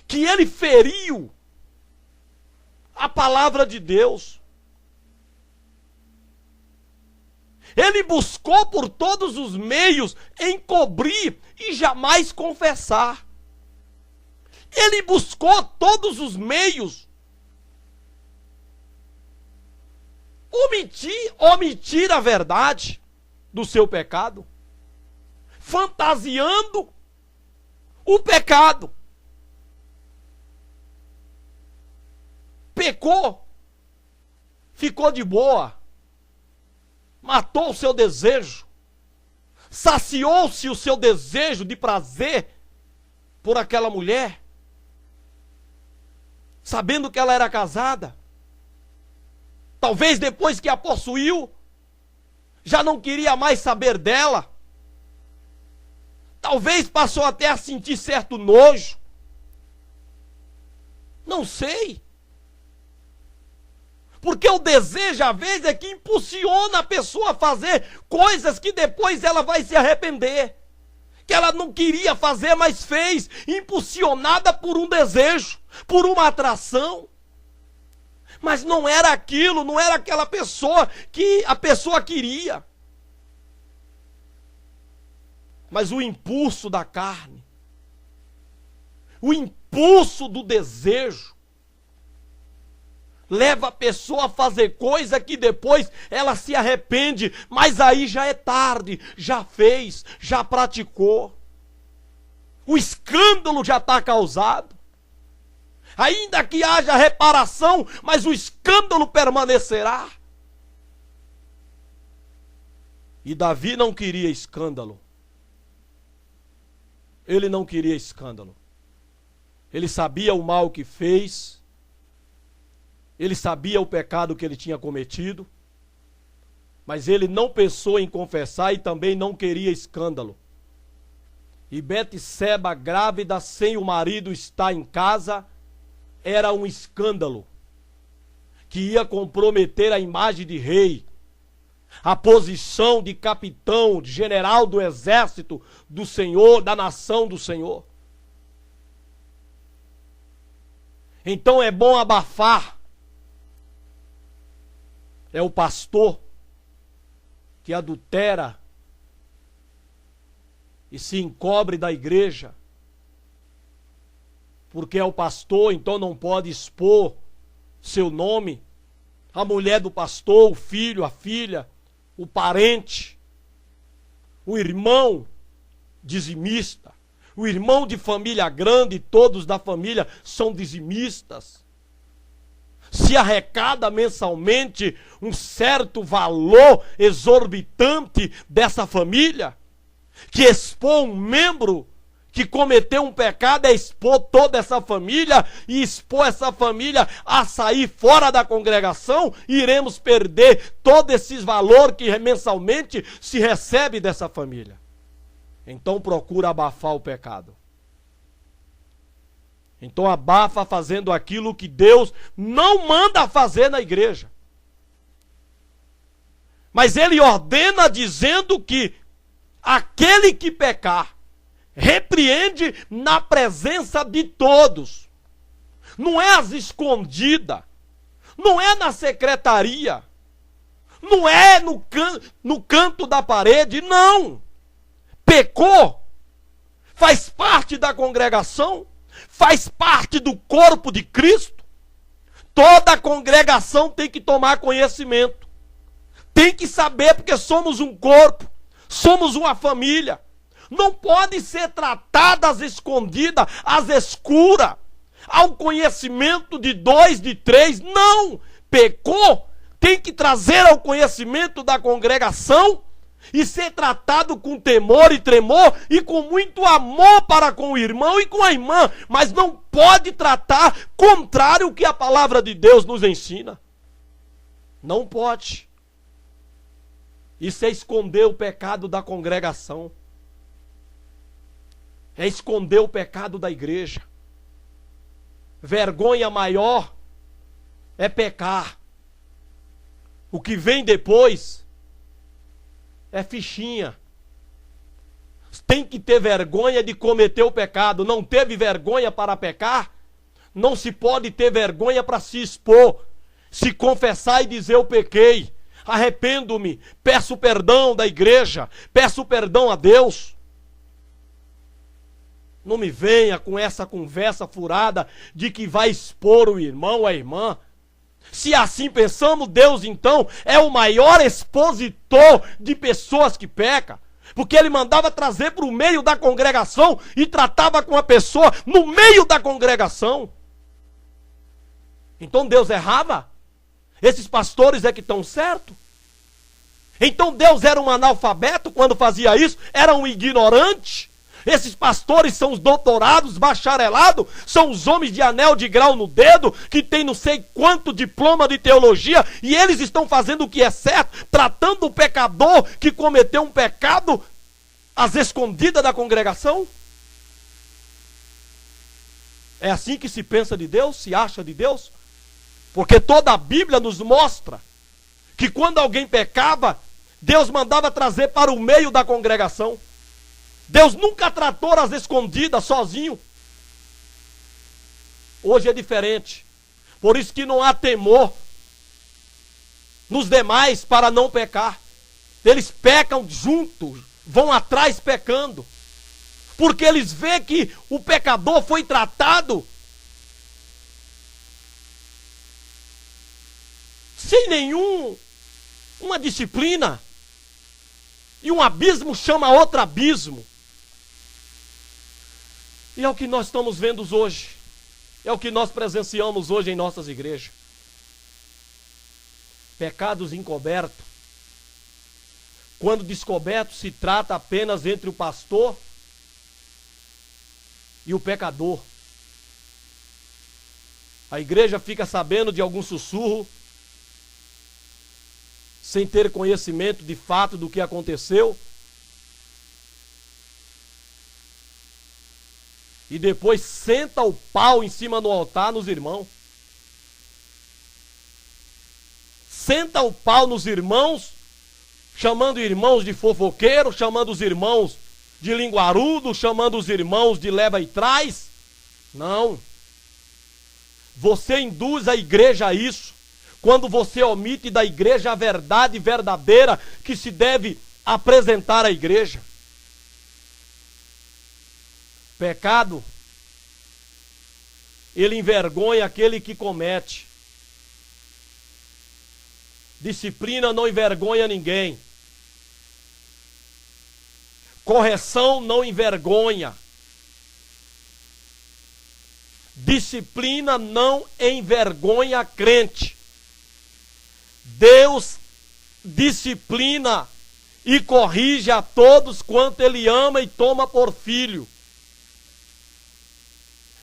que ele feriu a palavra de Deus. Ele buscou por todos os meios encobrir e jamais confessar. Ele buscou todos os meios omitir a verdade do seu pecado, fantasiando o pecado. Pecou, ficou de boa, matou o seu desejo, saciou-se o seu desejo de prazer por aquela mulher, sabendo que ela era casada. Talvez depois que a possuiu, já não queria mais saber dela. Talvez passou até a sentir certo nojo. Não sei. Porque o desejo, às vezes, é que impulsiona a pessoa a fazer coisas que depois ela vai se arrepender. Que ela não queria fazer, mas fez, impulsionada por um desejo, por uma atração. Mas não era aquilo, não era aquela pessoa que a pessoa queria. Mas o impulso da carne, o impulso do desejo, leva a pessoa a fazer coisa que depois ela se arrepende, mas aí já é tarde, já fez, já praticou. O escândalo já está causado. Ainda que haja reparação, mas o escândalo permanecerá. E Davi não queria escândalo. Ele não queria escândalo. Ele sabia o mal que fez. Ele sabia o pecado que ele tinha cometido. Mas ele não pensou em confessar e também não queria escândalo. E Betseba, grávida, sem o marido estar em casa, era um escândalo que ia comprometer a imagem de rei, a posição de capitão, de general do exército do Senhor, da nação do Senhor. Então é bom abafar. É o pastor que adultera e se encobre da igreja, porque é o pastor, então não pode expor seu nome. A mulher do pastor, o filho, a filha, o parente, o irmão dizimista, o irmão de família grande, todos da família são dizimistas. Se arrecada mensalmente um certo valor exorbitante dessa família, que expor um membro que cometeu um pecado é expor toda essa família e expor essa família a sair fora da congregação, e iremos perder todo esse valor que mensalmente se recebe dessa família. Então procura abafar o pecado. Então abafa fazendo aquilo que Deus não manda fazer na igreja. Mas ele ordena dizendo que aquele que pecar, repreende na presença de todos. Não é às escondidas. Não é na secretaria. Não é no canto da parede. Não. Pecou. Faz parte da congregação. Faz parte do corpo de Cristo. Toda a congregação tem que tomar conhecimento. Tem que saber, porque somos um corpo. Somos uma família. Não pode ser tratada às escondidas, às escuras, ao conhecimento de 2, de 3. Não! Pecou, tem que trazer ao conhecimento da congregação e ser tratado com temor e tremor e com muito amor para com o irmão e com a irmã. Mas não pode tratar contrário ao que a palavra de Deus nos ensina. Não pode. Isso é esconder o pecado da congregação. É esconder o pecado da igreja. Vergonha maior é pecar. O que vem depois é fichinha. Tem que ter vergonha de cometer o pecado. Não teve vergonha para pecar? Não se pode ter vergonha para se expor. Se confessar e dizer: eu pequei, arrependo-me, peço perdão da igreja, peço perdão a Deus. Não me venha com essa conversa furada de que vai expor o irmão ou a irmã. Se assim pensamos, Deus então é o maior expositor de pessoas que pecam. Porque ele mandava trazer para o meio da congregação e tratava com a pessoa no meio da congregação. Então Deus errava? Esses pastores é que estão certos? Então Deus era um analfabeto quando fazia isso? Era um ignorante? Esses pastores são os doutorados, bacharelados, são os homens de anel de grau no dedo, que tem não sei quanto diploma de teologia, e eles estão fazendo o que é certo, tratando o pecador que cometeu um pecado às escondidas da congregação? É assim que se pensa de Deus, se acha de Deus? Porque toda a Bíblia nos mostra que quando alguém pecava, Deus mandava trazer para o meio da congregação. Deus nunca tratou às escondidas, sozinho. Hoje é diferente. Por isso que não há temor nos demais para não pecar. Eles pecam juntos, vão atrás pecando. Porque eles veem que o pecador foi tratado sem nenhuma disciplina. E um abismo chama outro abismo. E é o que nós estamos vendo hoje. É o que nós presenciamos hoje em nossas igrejas. Pecados encobertos. Quando descoberto, se trata apenas entre o pastor e o pecador. A igreja fica sabendo de algum sussurro, sem ter conhecimento de fato do que aconteceu. E depois senta o pau em cima do altar nos irmãos. Senta o pau nos irmãos, chamando irmãos de fofoqueiro, chamando os irmãos de linguarudo, chamando os irmãos de leva e traz. Não. Você induz a igreja a isso, quando você omite da igreja a verdade verdadeira que se deve apresentar à igreja. Pecado, ele envergonha aquele que comete. Disciplina não envergonha ninguém. Correção não envergonha. Disciplina não envergonha crente. Deus disciplina e corrige a todos quanto Ele ama e toma por filho.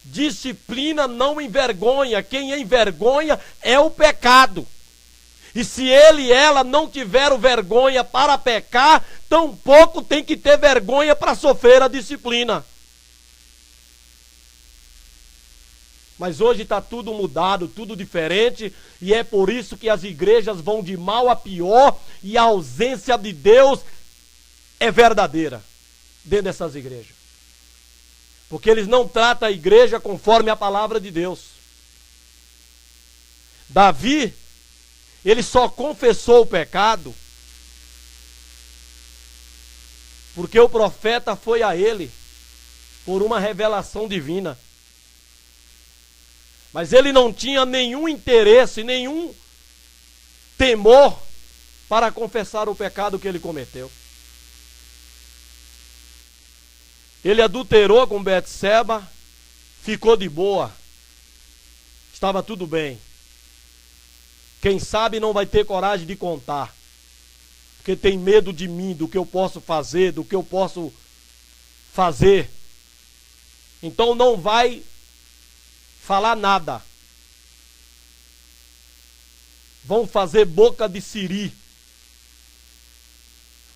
Disciplina não envergonha. Quem envergonha é o pecado. E se ele e ela não tiveram vergonha para pecar, tampouco tem que ter vergonha para sofrer a disciplina. Mas hoje está tudo mudado, tudo diferente, e é por isso que as igrejas vão de mal a pior, e a ausência de Deus é verdadeira dentro dessas igrejas. Porque eles não tratam a igreja conforme a palavra de Deus. Davi, ele só confessou o pecado porque o profeta foi a ele por uma revelação divina. Mas ele não tinha nenhum interesse, nenhum temor para confessar o pecado que ele cometeu. Ele adulterou com Betseba, ficou de boa, estava tudo bem. Quem sabe não vai ter coragem de contar, porque tem medo de mim, do que eu posso fazer, do que eu posso fazer. Então não vai falar nada. Vão fazer boca de siri.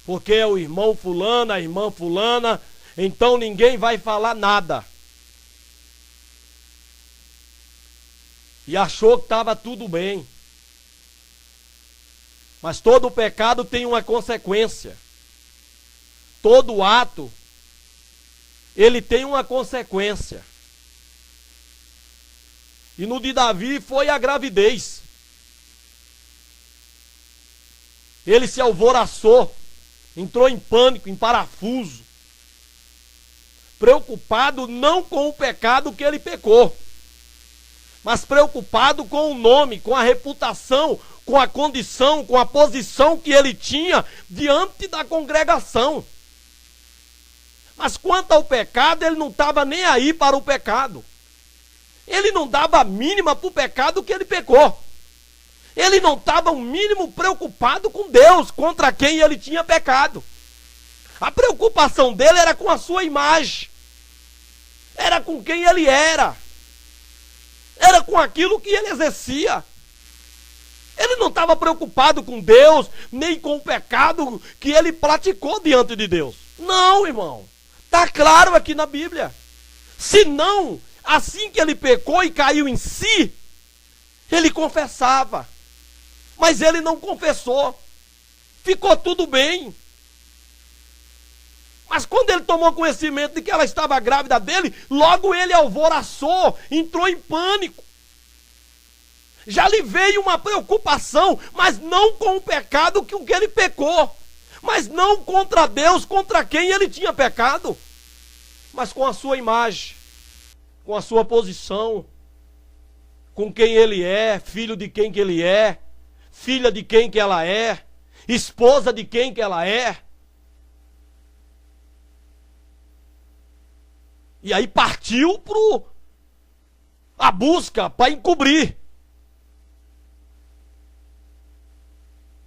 porque é o irmão fulano, a irmã fulana, então ninguém vai falar nada. E achou que estava tudo bem. Mas todo pecado tem uma consequência. Todo ato, ele tem uma consequência. E no de Davi foi a gravidez. Ele se alvoroçou, entrou em pânico, em parafuso, preocupado não com o pecado que ele pecou, mas preocupado com o nome, com a reputação, com a condição, com a posição que ele tinha diante da congregação. Mas quanto ao pecado, ele não estava nem aí para o pecado. Ele não dava a mínima para o pecado que ele pecou. Ele não estava o mínimo preocupado com Deus, contra quem ele tinha pecado. A preocupação dele era com a sua imagem. Era com quem ele era. Era com aquilo que ele exercia. Ele não estava preocupado com Deus, nem com o pecado que ele praticou diante de Deus. Não, irmão. Está claro aqui na Bíblia. Se não, assim que ele pecou e caiu em si, ele confessava. Mas ele não confessou. Ficou tudo bem. Mas quando ele tomou conhecimento de que ela estava grávida dele, logo ele alvoroçou, entrou em pânico. Já lhe veio uma preocupação, mas não com o pecado que ele pecou. Mas não contra Deus, contra quem ele tinha pecado. Mas com a sua imagem, com a sua posição, com quem ele é, filho de quem que ele é, filha de quem que ela é, esposa de quem que ela é. E aí partiu para a busca para encobrir.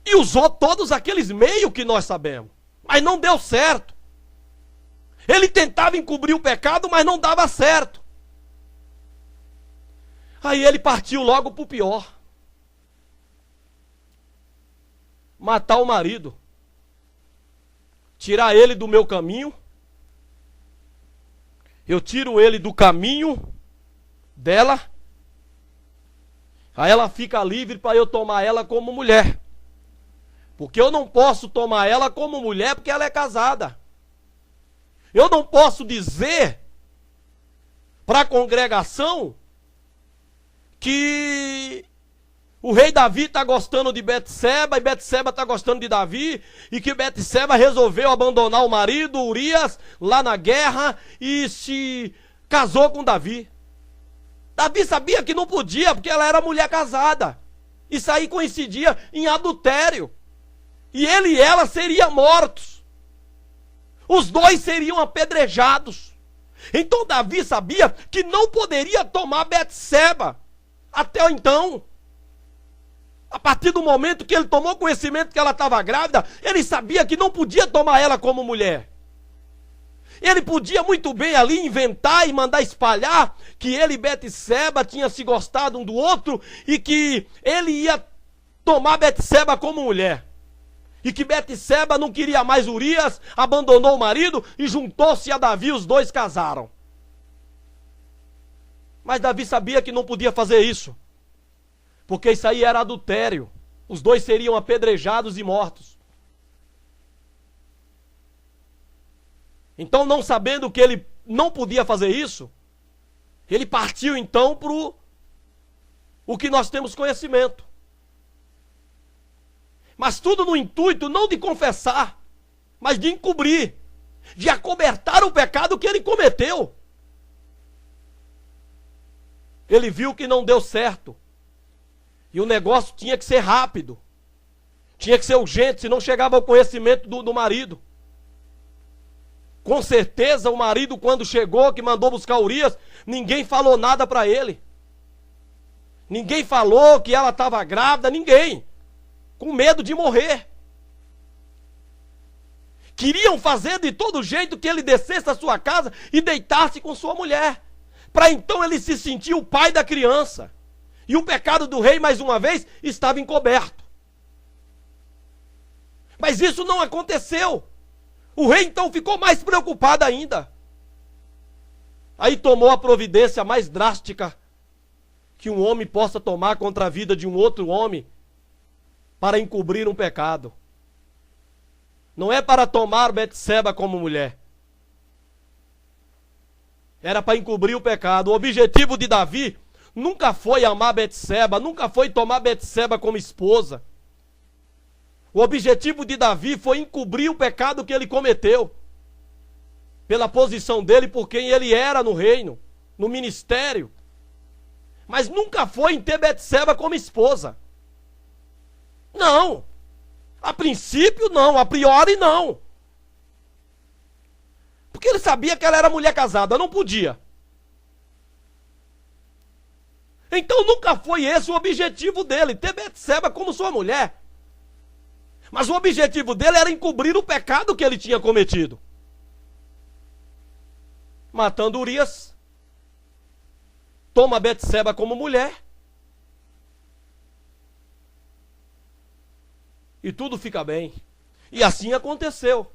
E usou todos aqueles meios que nós sabemos. Mas não deu certo. Ele tentava encobrir o pecado, mas não dava certo. Aí ele partiu logo para o pior. Matar o marido. Tirar ele do meu caminho. Eu tiro ele do caminho dela. Aí ela fica livre para eu tomar ela como mulher. Porque eu não posso tomar ela como mulher porque ela é casada. Eu não posso dizer para a congregação que o rei Davi está gostando de Betseba e Betseba está gostando de Davi e que Betseba resolveu abandonar o marido, Urias, lá na guerra e se casou com Davi. Davi sabia que não podia porque ela era mulher casada. Isso aí coincidia em adultério. E ele e ela seriam mortos. Os dois seriam apedrejados. Então Davi sabia que não poderia tomar Betseba. Até então. A partir do momento que ele tomou conhecimento que ela estava grávida, ele sabia que não podia tomar ela como mulher. Ele podia muito bem ali inventar e mandar espalhar que ele e Betseba tinham se gostado um do outro e que ele ia tomar Betseba como mulher. E que Betseba não queria mais Urias, abandonou o marido e juntou-se a Davi, os dois casaram. Mas Davi sabia que não podia fazer isso. Porque isso aí era adultério. Os dois seriam apedrejados e mortos. Então, não sabendo que ele não podia fazer isso, ele partiu então para o que nós temos conhecimento. Mas tudo no intuito não de confessar, mas de encobrir, de acobertar o pecado que ele cometeu. Ele viu que não deu certo. E o negócio tinha que ser rápido. Tinha que ser urgente, senão chegava ao conhecimento do marido. Com certeza o marido, quando chegou, que mandou buscar Urias, ninguém falou nada para ele. Ninguém falou que ela estava grávida, ninguém. Com medo de morrer. Queriam fazer de todo jeito que ele descesse à sua casa e deitasse com sua mulher. Para então ele se sentir o pai da criança. E o pecado do rei, mais uma vez, estava encoberto. Mas isso não aconteceu. O rei então ficou mais preocupado ainda. Aí tomou a providência mais drástica que um homem possa tomar contra a vida de um outro homem para encobrir um pecado. Não é para tomar Betseba como mulher. Era para encobrir o pecado. O objetivo de Davi nunca foi amar Betseba, nunca foi tomar Betseba como esposa. O objetivo de Davi foi encobrir o pecado que ele cometeu. Pela posição dele, por quem ele era no reino, no ministério. Mas nunca foi em ter Betseba como esposa. Não. A princípio não, a priori não. Porque ele sabia que ela era mulher casada, não podia. Então nunca foi esse o objetivo dele, ter Betseba como sua mulher. Mas o objetivo dele era encobrir o pecado que ele tinha cometido. Matando Urias, toma Betseba como mulher. E tudo fica bem. E assim aconteceu.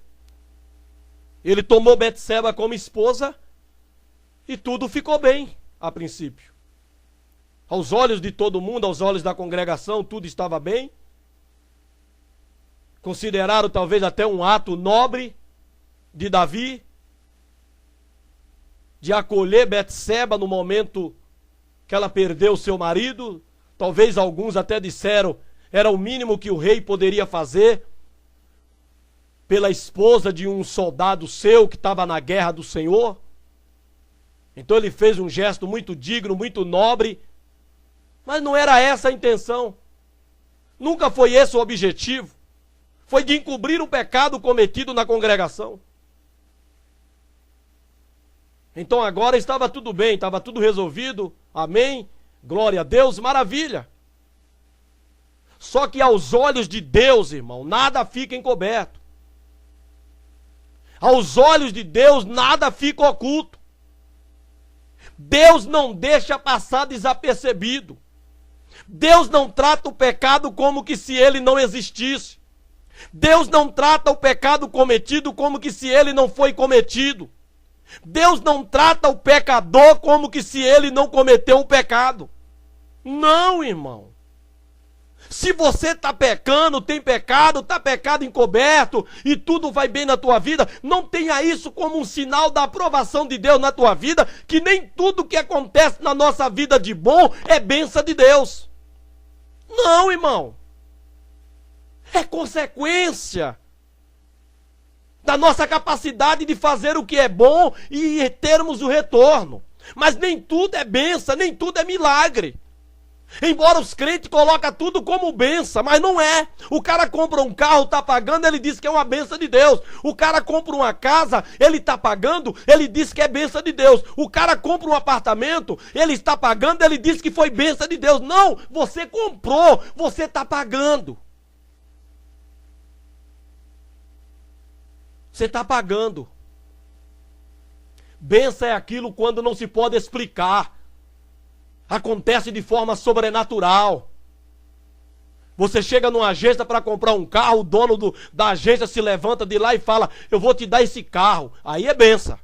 Ele tomou Betseba como esposa e tudo ficou bem a princípio. Aos olhos de todo mundo, aos olhos da congregação, tudo estava bem. Consideraram talvez até um ato nobre de Davi, de acolher Betseba no momento que ela perdeu seu marido. Talvez alguns até disseram, era o mínimo que o rei poderia fazer pela esposa de um soldado seu que estava na guerra do Senhor. Então ele fez um gesto muito digno, muito nobre, mas não era essa a intenção. Nunca foi esse o objetivo. Foi de encobrir o pecado cometido na congregação. Então agora estava tudo bem, estava tudo resolvido. Amém? Glória a Deus, maravilha. Só que aos olhos de Deus, irmão, nada fica encoberto. Aos olhos de Deus, nada fica oculto. Deus não deixa passar desapercebido. Deus não trata o pecado como que se ele não existisse. Deus não trata o pecado cometido como que se ele não foi cometido. Deus não trata o pecador como que se ele não cometeu o pecado. Não, irmão. Se você está pecando, tem pecado, está pecado encoberto e tudo vai bem na tua vida, não tenha isso como um sinal da aprovação de Deus na tua vida, que nem tudo que acontece na nossa vida de bom é bênção de Deus. Não, irmão. É consequência da nossa capacidade de fazer o que é bom e termos o retorno. Mas nem tudo é bênção, nem tudo é milagre. Embora os crentes colocam tudo como benção, mas não é. O cara compra um carro, está pagando, ele diz que é uma benção de Deus. O cara compra uma casa, ele está pagando, ele diz que é benção de Deus. O cara compra um apartamento, ele está pagando, ele diz que foi benção de Deus. Não, você comprou, você está pagando. Você está pagando. Benção é aquilo quando não se pode explicar. Acontece de forma sobrenatural. Você chega numa agência para comprar um carro, o dono da agência se levanta de lá e fala, eu vou te dar esse carro. Aí é benção.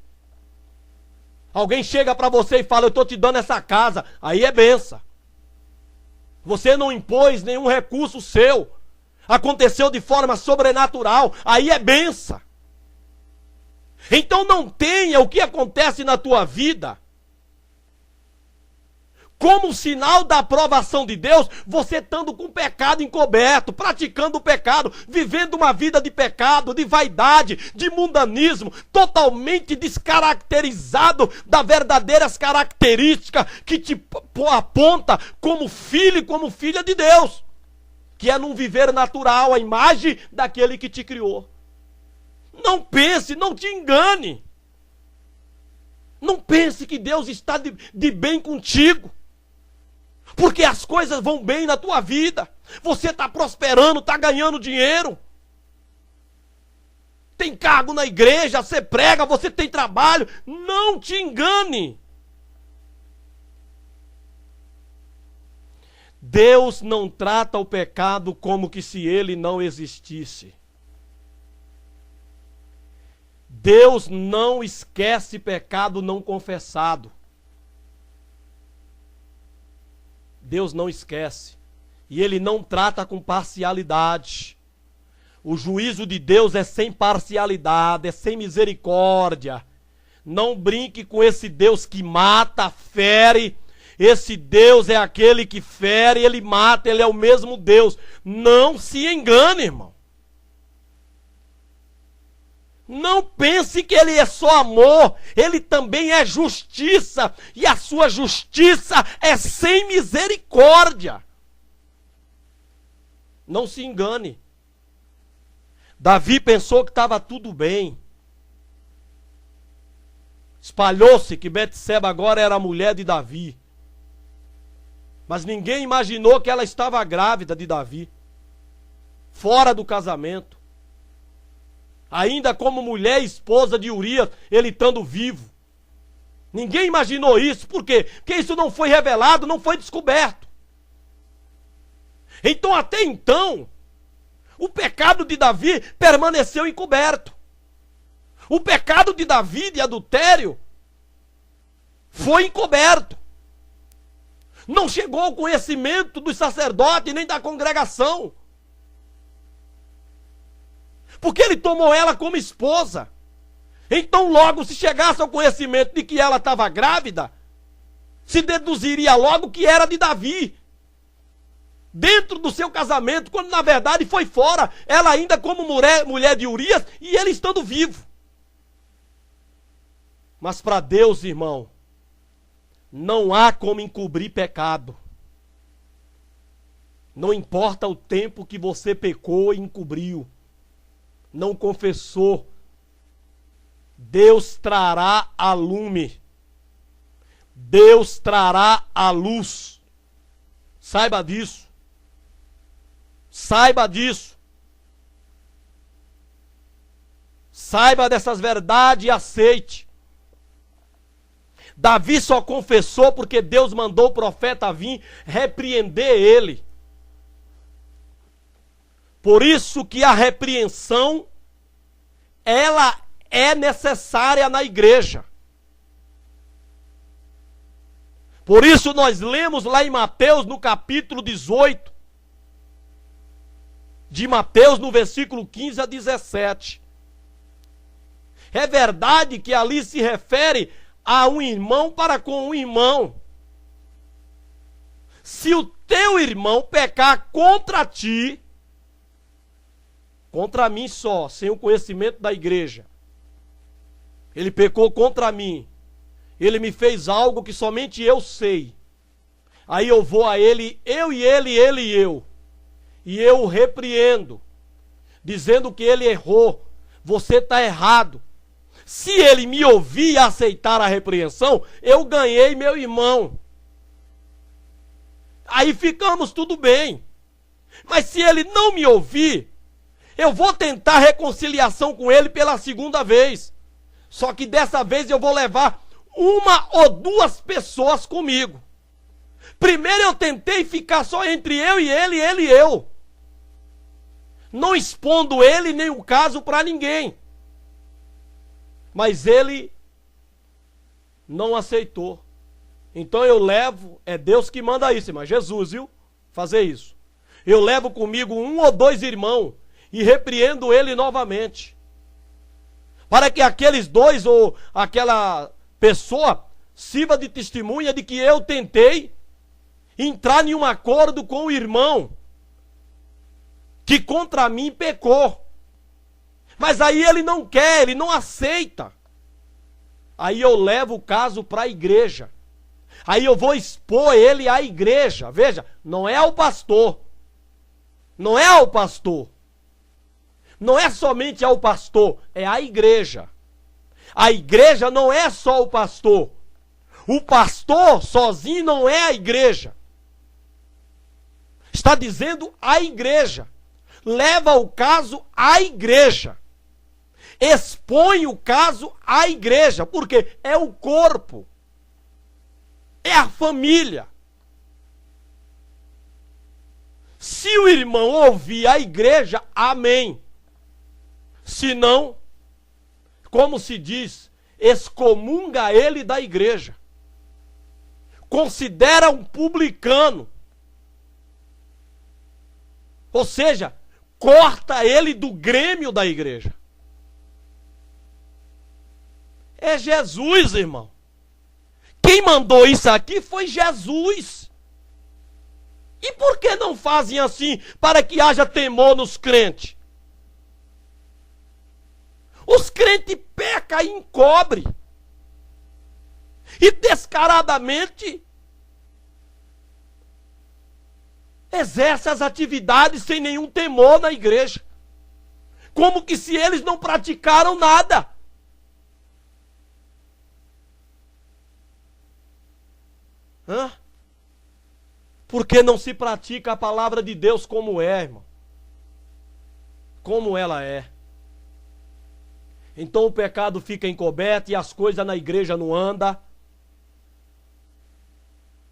Alguém chega para você e fala, eu estou te dando essa casa. Aí é benção. Você não impôs nenhum recurso seu. Aconteceu de forma sobrenatural. Aí é benção. Então não tenha o que acontece na tua vida como sinal da aprovação de Deus, você estando com o pecado encoberto, praticando o pecado, vivendo uma vida de pecado, de vaidade, de mundanismo, totalmente descaracterizado das verdadeiras características que te aponta como filho e como filha de Deus, que é num viver natural, a imagem daquele que te criou. Não pense, não te engane. Não pense que Deus está de bem contigo. Porque as coisas vão bem na tua vida. Você está prosperando, está ganhando dinheiro. Tem cargo na igreja, você prega, você tem trabalho. Não te engane. Deus não trata o pecado como que se ele não existisse. Deus não esquece pecado não confessado. Deus não esquece. E Ele não trata com parcialidade. O juízo de Deus é sem parcialidade, é sem misericórdia. Não brinque com esse Deus que mata, fere. Esse Deus é aquele que fere, Ele mata, Ele é o mesmo Deus. Não se engane, irmão. Não pense que Ele é só amor, Ele também é justiça, e a sua justiça é sem misericórdia. Não se engane. Davi pensou que estava tudo bem. Espalhou-se que Betseba agora era a mulher de Davi. Mas ninguém imaginou que ela estava grávida de Davi, fora do casamento. Ainda como mulher e esposa de Urias, ele estando vivo. Ninguém imaginou isso. Por quê? Porque isso não foi revelado, não foi descoberto. Então, até então, o pecado de Davi permaneceu encoberto. O pecado de Davi de adultério foi encoberto. Não chegou ao conhecimento dos sacerdotes nem da congregação. Porque ele tomou ela como esposa. Então logo, se chegasse ao conhecimento de que ela estava grávida, se deduziria logo que era de Davi. Dentro do seu casamento, quando na verdade foi fora. Ela ainda como mulher de Urias e ele estando vivo. Mas para Deus, irmão, não há como encobrir pecado. Não importa o tempo que você pecou e encobriu, não confessou, Deus trará a lume. Deus trará a luz. Saiba disso. Saiba disso. Saiba dessas verdades e aceite. Davi só confessou porque Deus mandou o profeta vir repreender ele. Por isso que a repreensão, ela é necessária na igreja. Por isso nós lemos lá em Mateus, no capítulo 18, de Mateus, no versículo 15 a 17. É verdade que ali se refere a um irmão para com um irmão. Se o teu irmão pecar contra ti, contra mim só, sem o conhecimento da igreja, ele pecou contra mim, ele me fez algo que somente eu sei, aí eu vou a ele, eu e ele, ele e eu o repreendo, dizendo que ele errou, você está errado. Se ele me ouvir e aceitar a repreensão, eu ganhei meu irmão. Aí ficamos tudo bem. Mas se ele não me ouvir, eu vou tentar reconciliação com ele pela segunda vez. Só que dessa vez eu vou levar uma ou duas pessoas comigo. Primeiro eu tentei ficar só entre eu e ele e eu. Não expondo ele nem o caso para ninguém. Mas ele não aceitou. Então eu levo, é Deus que manda isso, mas Jesus, viu? Fazer isso. Eu levo comigo um ou dois irmãos e repreendo ele novamente. Para que aqueles dois ou aquela pessoa sirva de testemunha de que eu tentei entrar em um acordo com o irmão que contra mim pecou. Mas aí ele não quer, ele não aceita. Aí eu levo o caso para a igreja. Aí eu vou expor ele à igreja. Veja, não é ao pastor. Não é ao pastor. Não é somente ao pastor, é à igreja. A igreja não é só o pastor. O pastor sozinho não é a igreja. Está dizendo a igreja. Leva o caso à igreja. Expõe o caso à igreja, porque é o corpo, é a família. Se o irmão ouvir a igreja, amém. Se não, como se diz, excomunga ele da igreja. Considera um publicano. Ou seja, corta ele do grêmio da igreja. É Jesus, irmão. Quem mandou isso aqui foi Jesus. E por que não fazem assim para que haja temor nos crentes? Os crentes pecam e encobrem. E descaradamente exercem as atividades sem nenhum temor na igreja. Como que se eles não praticaram nada. Hã? Porque não se pratica a palavra de Deus como é, irmão. Como ela é. Então o pecado fica encoberto e as coisas na igreja não andam.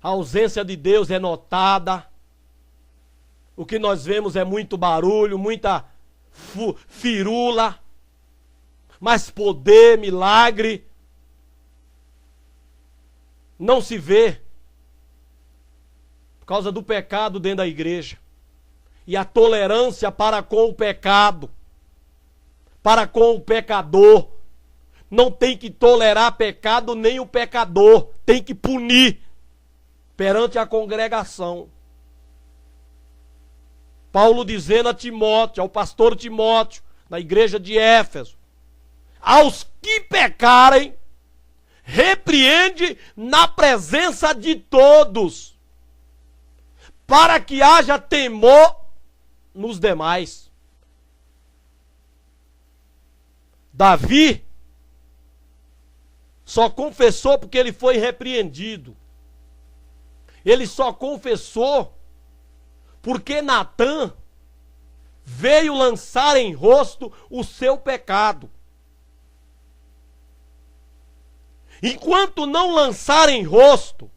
A ausência de Deus é notada. O que nós vemos é muito barulho, muita firula. Mas poder, milagre, não se vê. Por causa do pecado dentro da igreja. E a tolerância para com o pecado. Para com o pecador. Não tem que tolerar pecado nem o pecador. Tem que punir perante a congregação. Paulo dizendo a Timóteo, ao pastor Timóteo, na igreja de Éfeso: aos que pecarem, repreende na presença de todos, para que haja temor nos demais. Davi só confessou porque ele foi repreendido. Ele só confessou porque Natã veio lançar em rosto o seu pecado. Enquanto não lançar em rosto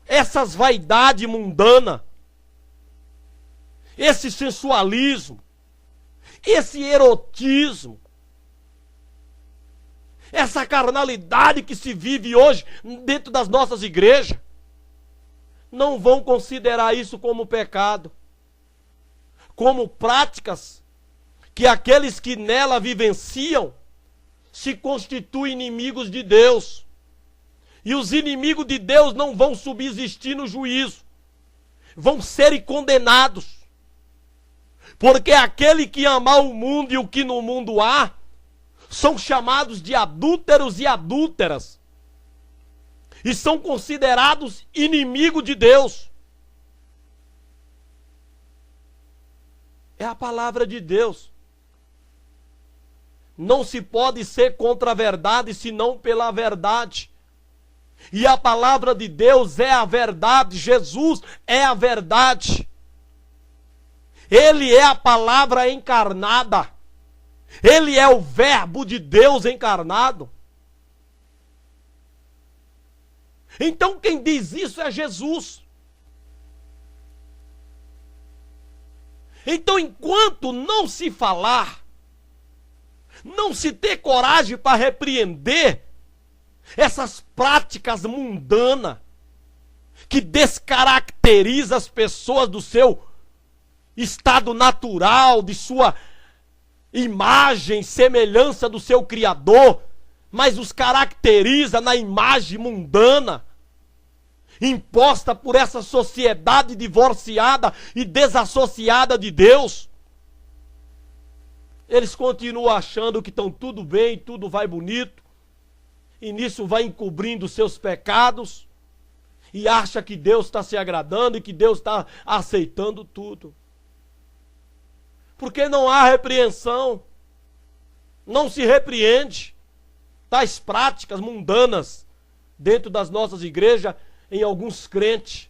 essas vaidades mundanas, esse sensualismo, esse erotismo, essa carnalidade que se vive hoje dentro das nossas igrejas, não vão considerar isso como pecado, como práticas que aqueles que nela vivenciam se constituem inimigos de Deus. E os inimigos de Deus não vão subsistir no juízo, vão ser condenados. Porque aquele que amar o mundo e o que no mundo há, são chamados de adúlteros e adúlteras. E são considerados inimigos de Deus. É a palavra de Deus. Não se pode ser contra a verdade, senão pela verdade. E a palavra de Deus é a verdade. Jesus é a verdade. Ele é a palavra encarnada. Ele é o verbo de Deus encarnado. Então quem diz isso é Jesus. Então enquanto não se falar, não se ter coragem para repreender essas práticas mundanas que descaracterizam as pessoas do seu estado natural, de sua imagem, semelhança do seu Criador, mas os caracteriza na imagem mundana, imposta por essa sociedade divorciada e desassociada de Deus. Eles continuam achando que estão tudo bem, tudo vai bonito, e nisso vai encobrindo seus pecados, e acha que Deus está se agradando e que Deus está aceitando tudo. Porque não há repreensão, não se repreende tais práticas mundanas dentro das nossas igrejas, em alguns crentes.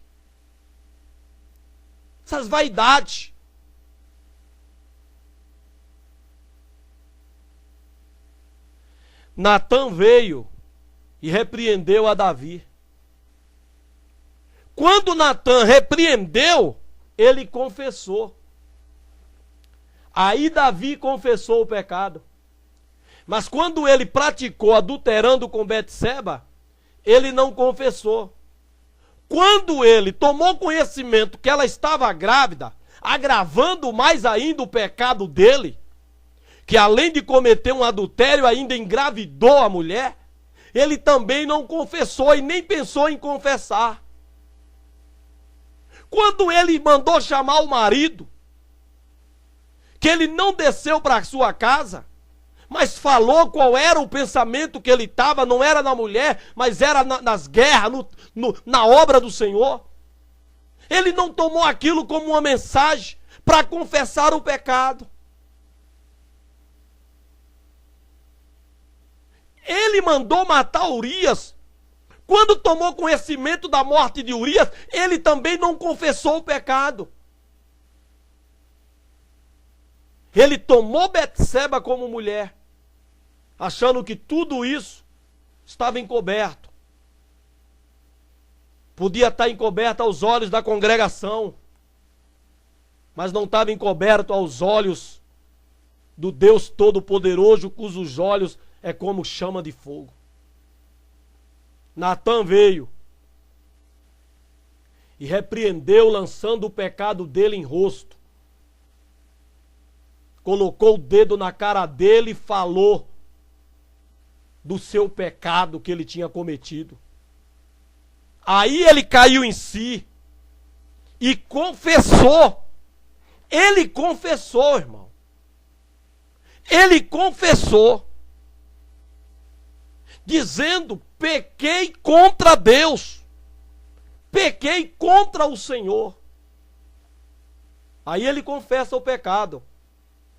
Essas vaidades. Natã veio e repreendeu a Davi. Quando Natã repreendeu, ele confessou. Aí Davi confessou o pecado. Mas quando ele praticou adulterando com Betseba, ele não confessou. Quando ele tomou conhecimento que ela estava grávida, agravando mais ainda o pecado dele, que além de cometer um adultério, ainda engravidou a mulher, ele também não confessou e nem pensou em confessar. Quando ele mandou chamar o marido, que ele não desceu para a sua casa, mas falou qual era o pensamento que ele estava, não era na mulher, mas era nas guerras, na obra do Senhor. Ele não tomou aquilo como uma mensagem para confessar o pecado. Ele mandou matar Urias. Quando tomou conhecimento da morte de Urias, ele também não confessou o pecado. Ele tomou Betseba como mulher, achando que tudo isso estava encoberto. Podia estar encoberto aos olhos da congregação, mas não estava encoberto aos olhos do Deus Todo-Poderoso, cujos olhos é como chama de fogo. Natã veio e repreendeu, lançando o pecado dele em rosto. Colocou o dedo na cara dele e falou do seu pecado que ele tinha cometido. Aí ele caiu em si e confessou. Ele confessou, irmão. Ele confessou, dizendo: pequei contra Deus, pequei contra o Senhor. Aí ele confessa o pecado,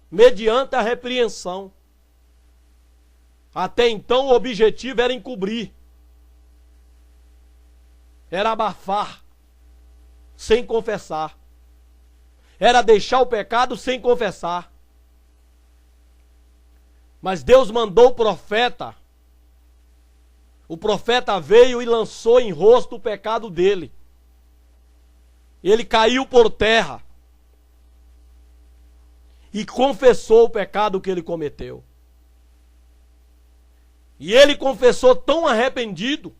mediante a repreensão. Até então o objetivo era encobrir, era abafar, sem confessar. Era deixar o pecado sem confessar. Mas Deus mandou o profeta. O profeta veio e lançou em rosto o pecado dele. Ele caiu por terra e confessou o pecado que ele cometeu. E ele confessou tão arrependido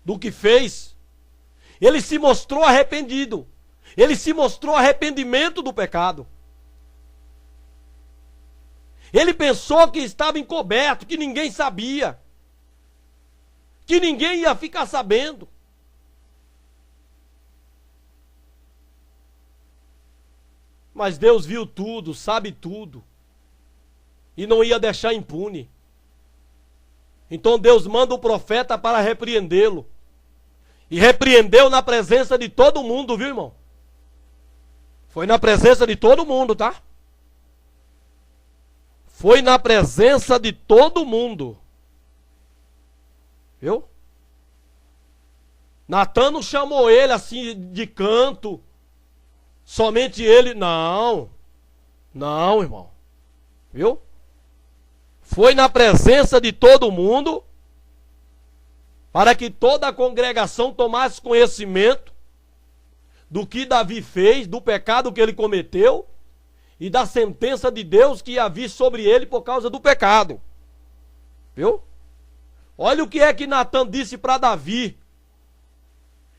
do que fez. Ele se mostrou arrependido. Ele se mostrou arrependimento do pecado. Ele pensou que estava encoberto, que ninguém sabia, que ninguém ia ficar sabendo. Mas Deus viu tudo, sabe tudo, e não ia deixar impune. Então Deus manda o profeta para repreendê-lo. E repreendeu na presença de todo mundo, viu, irmão? Foi na presença de todo mundo, tá? Foi na presença de todo mundo. Viu? Natã não chamou ele assim de canto. Somente ele. Não. Não, irmão. Viu? Foi na presença de todo mundo, para que toda a congregação tomasse conhecimento do que Davi fez, do pecado que ele cometeu e da sentença de Deus que ia vir sobre ele por causa do pecado. Viu? Olha o que é que Natã disse para Davi.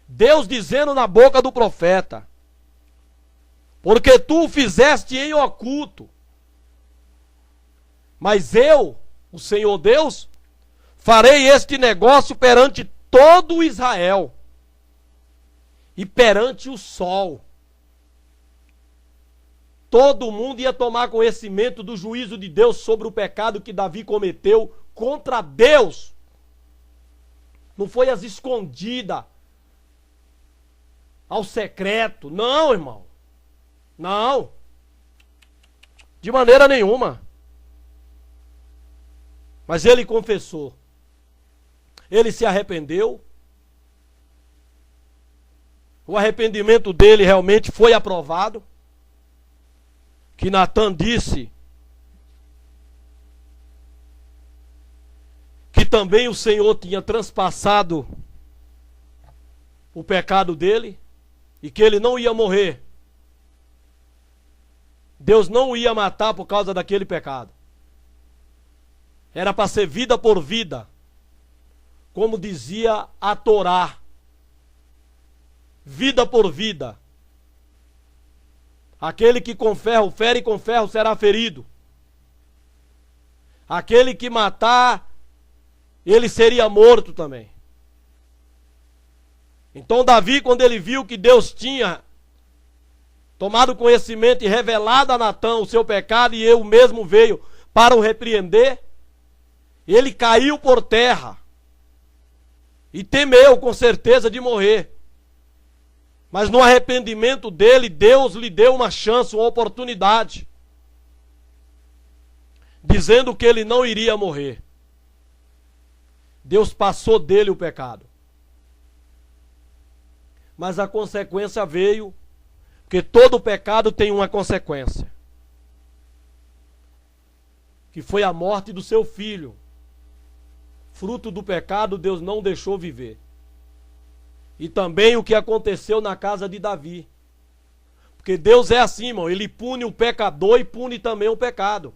Deus dizendo na boca do profeta: porque tu o fizeste em oculto, mas eu, o Senhor Deus, farei este negócio perante todo Israel e perante o sol. Todo mundo ia tomar conhecimento do juízo de Deus sobre o pecado que Davi cometeu contra Deus. Não foi às escondidas, ao secreto. Não, irmão. Não. De maneira nenhuma. Mas ele confessou. Ele se arrependeu. O arrependimento dele realmente foi aprovado. Que Natã disse que também o Senhor tinha transpassado o pecado dele e que ele não ia morrer. Deus não ia matar por causa daquele pecado. Era para ser vida por vida. Como dizia a Torá. Vida por vida. Aquele que com ferro fere, com ferro será ferido. Aquele que matar, ele seria morto também. Então Davi, quando ele viu que Deus tinha tomado conhecimento e revelado a Natã o seu pecado, e eu mesmo veio para o repreender, ele caiu por terra e temeu com certeza de morrer. Mas no arrependimento dele, Deus lhe deu uma chance, uma oportunidade, dizendo que ele não iria morrer. Deus passou dele o pecado. Mas a consequência veio, porque todo pecado tem uma consequência, que foi a morte do seu filho. Fruto do pecado, Deus não deixou viver. E também o que aconteceu na casa de Davi. Porque Deus é assim, irmão, ele pune o pecador e pune também o pecado.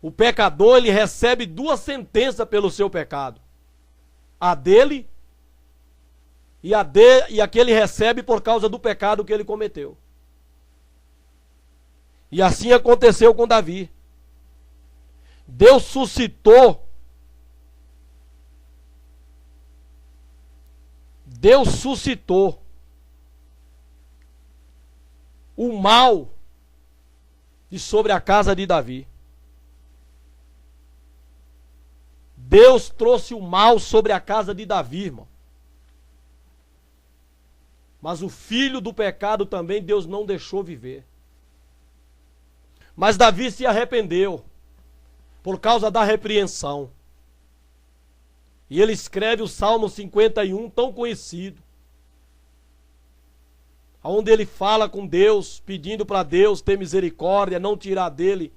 O pecador, ele recebe duas sentenças pelo seu pecado. A dele e a que ele recebe por causa do pecado que ele cometeu. E assim aconteceu com Davi. Deus suscitou o mal de sobre a casa de Davi. Deus trouxe o mal sobre a casa de Davi, irmão. Mas o filho do pecado também Deus não deixou viver. Mas Davi se arrependeu por causa da repreensão. E ele escreve o Salmo 51, tão conhecido, onde ele fala com Deus, pedindo para Deus ter misericórdia, não tirar dele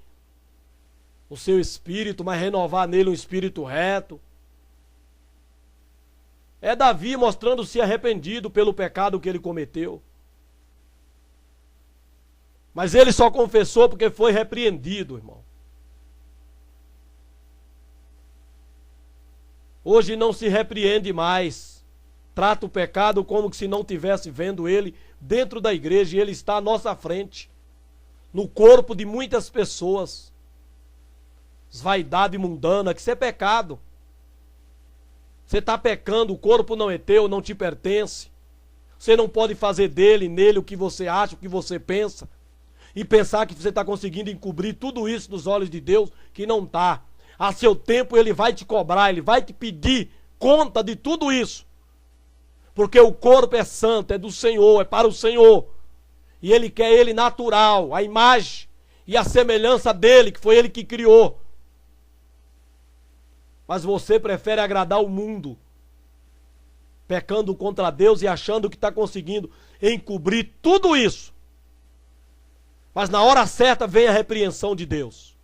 o seu espírito, mas renovar nele um espírito reto. É Davi mostrando-se arrependido pelo pecado que ele cometeu. Mas ele só confessou porque foi repreendido, irmão. Hoje não se repreende mais. Trata o pecado como se não estivesse vendo ele dentro da igreja, e ele está à nossa frente, no corpo de muitas pessoas. Vaidade mundana, que isso é pecado. Você está pecando, o corpo não é teu, não te pertence. Você não pode fazer nele o que você acha, o que você pensa. E pensar que você está conseguindo encobrir tudo isso dos olhos de Deus, que não está. A seu tempo ele vai te cobrar, ele vai te pedir conta de tudo isso. Porque o corpo é santo, é do Senhor, é para o Senhor. E ele quer ele natural, a imagem e a semelhança dele, que foi ele que criou. Mas você prefere agradar o mundo, pecando contra Deus e achando que está conseguindo encobrir tudo isso. Mas na hora certa vem a repreensão de Deus.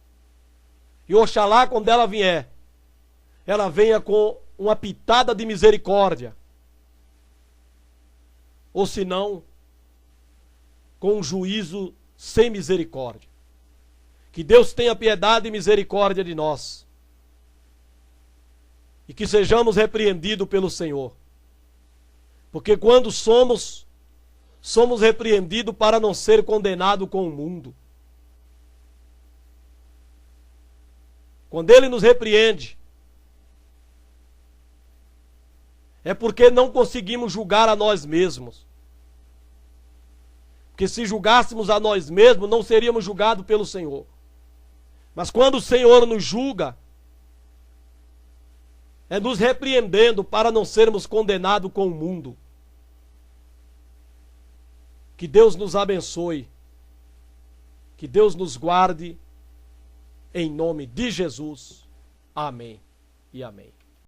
E oxalá, quando ela vier, ela venha com uma pitada de misericórdia. Ou se não, com um juízo sem misericórdia. Que Deus tenha piedade e misericórdia de nós. E que sejamos repreendidos pelo Senhor. Porque quando somos repreendidos para não ser condenados com o mundo. Quando Ele nos repreende, é porque não conseguimos julgar a nós mesmos. Porque se julgássemos a nós mesmos, não seríamos julgados pelo Senhor. Mas quando o Senhor nos julga, é nos repreendendo para não sermos condenados com o mundo. Que Deus nos abençoe. Que Deus nos guarde. Em nome de Jesus. Amém e amém.